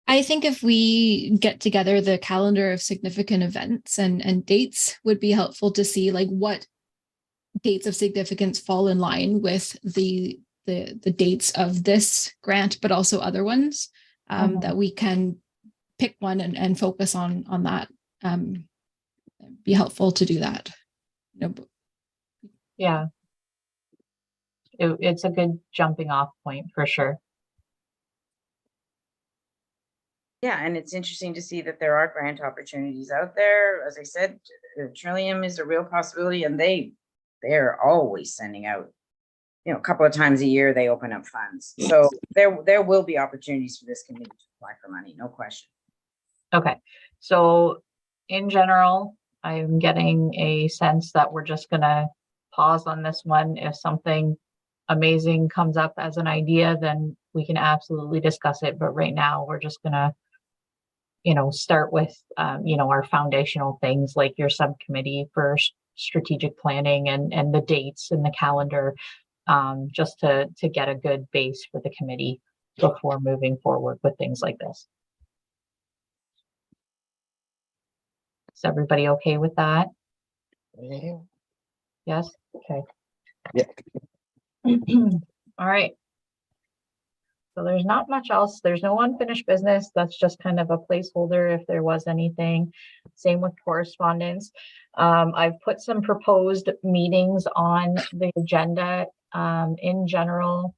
I think if we get together the calendar of significant events and dates would be helpful to see like what dates of significance fall in line with the dates of this grant, but also other ones that we can pick one and focus on that. Be helpful to do that. Yeah. It's a good jumping off point for sure. Yeah, and it's interesting to see that there are grant opportunities out there. As I said, Trillium is a real possibility, and they're always sending out, a couple of times a year they open up funds. So there will be opportunities for this committee to apply for money, no question. Okay, so in general, I'm getting a sense that we're just gonna pause on this one. If something amazing comes up as an idea, then we can absolutely discuss it. But right now, we're just gonna, start with, our foundational things like your subcommittee for strategic planning and the dates and the calendar, just to get a good base for the committee before moving forward with things like this. Is everybody okay with that? Yeah. Yes? Okay. Yeah. All right. So there's not much else. There's no unfinished business. That's just kind of a placeholder if there was anything. Same with correspondence. I've put some proposed meetings on the agenda. In general,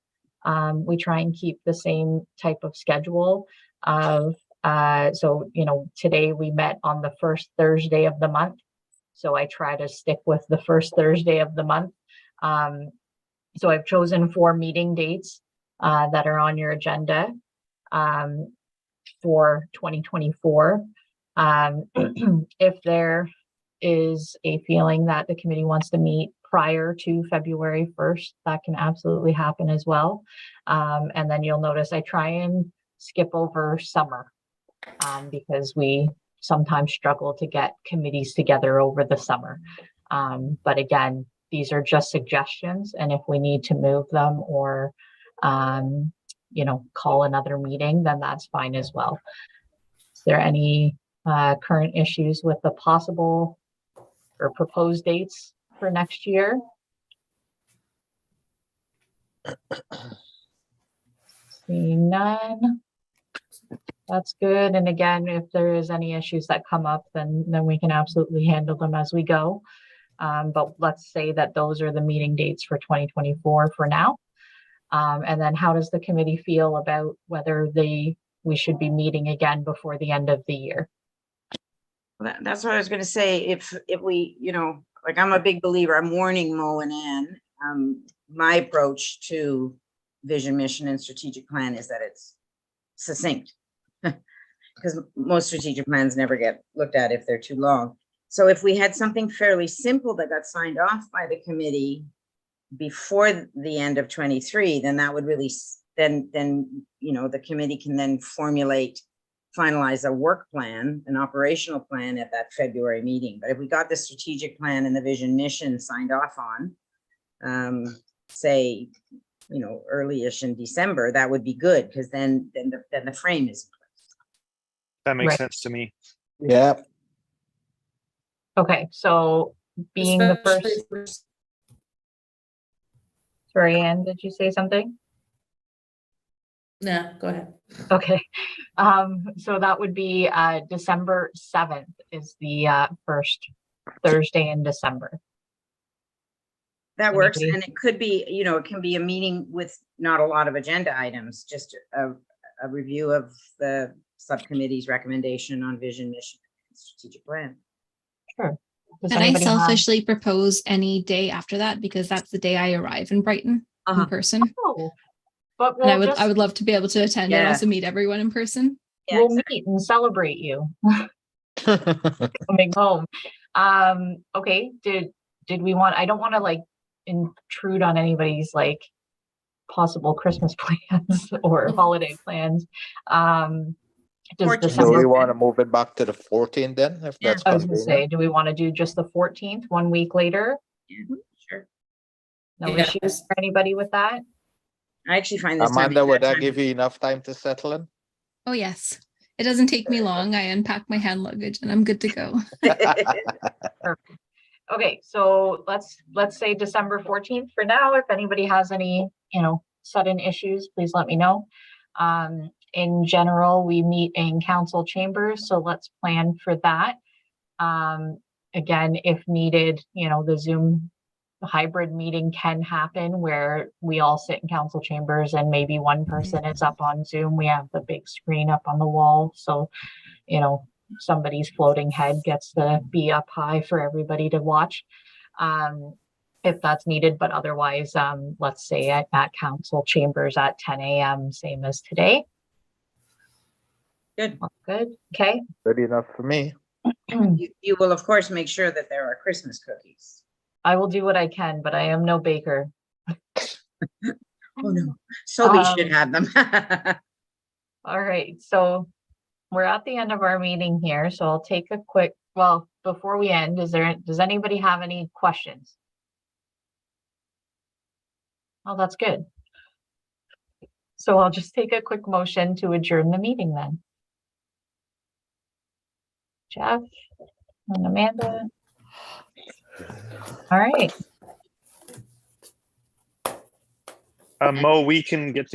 we try and keep the same type of schedule of so, today we met on the first Thursday of the month. So I try to stick with the first Thursday of the month. So I've chosen 4 meeting dates that are on your agenda for 2024. If there is a feeling that the committee wants to meet prior to February 1st, that can absolutely happen as well. And then you'll notice I try and skip over summer because we sometimes struggle to get committees together over the summer. But again, these are just suggestions. And if we need to move them or, call another meeting, then that's fine as well. Is there any current issues with the possible or proposed dates for next year? Seeing none. That's good. And again, if there is any issues that come up, then we can absolutely handle them as we go. But let's say that those are the meeting dates for 2024 for now. And then how does the committee feel about whether we should be meeting again before the end of the year? That's what I was going to say. If we, I'm a big believer, I'm warning Mo and Ann. My approach to vision, mission, and strategic plan is that it's succinct because most strategic plans never get looked at if they're too long. So if we had something fairly simple that got signed off by the committee before the end of 23, then that would really, then the committee can then finalize a work plan, an operational plan at that February meeting. But if we got the strategic plan and the vision mission signed off on, say, early-ish in December, that would be good because then the frame is in place. That makes Right. sense to me. Yeah. Okay, so being the first. Sorry, Anne, did you say something? Nah, go ahead. Okay, so that would be December 7th is the first Thursday in December. That works, Anybody? and it could be, you know, it can be a meeting with not a lot of agenda items, just a review of the subcommittee's recommendation on vision, mission, and strategic plan. Sure. Does And I anybody have- selfishly propose any day after that because that's the day I arrive in Brighton in person. Oh, but And we'll I would love to be able to attend and Yeah. also meet everyone in person. Yeah, we'll meet and celebrate you coming home. Okay, did we want, I don't want to like intrude on anybody's like possible Christmas plans or holiday plans. Does 14th. Do December, we want to move it back to the 14th then, if Yeah. that's I was gonna convenient? say, do we want to do just the 14th, 1 week later? Yeah, sure. No Yeah. issues for anybody with that? I actually find this time. Amanda, would that time- give you enough time to settle in? Oh, yes. It doesn't take me long. I unpack my hand luggage and I'm good to go. Okay, so let's say December 14th for now. If anybody has any, sudden issues, please let me know. In general, we meet in council chambers, so let's plan for that. Again, if needed, the Zoom hybrid meeting can happen where we all sit in council chambers and maybe one person is up on Zoom. We have the big screen up on the wall, so somebody's floating head gets to be up high for everybody to watch, if that's needed. But otherwise, let's say at council chambers at 10 a.m. same as today. Good. Good. Okay. Good enough for me. You will, of course, make sure that there are Christmas cookies. I will do what I can, but I am no baker. Oh, no. So we should have them. All right, so we're at the end of our meeting here, so I'll take a quick, well, before we end, does anybody have any questions? Oh, that's good. So I'll just take a quick motion to adjourn the meeting then. Jeff and Amanda. All right. Mo, we can get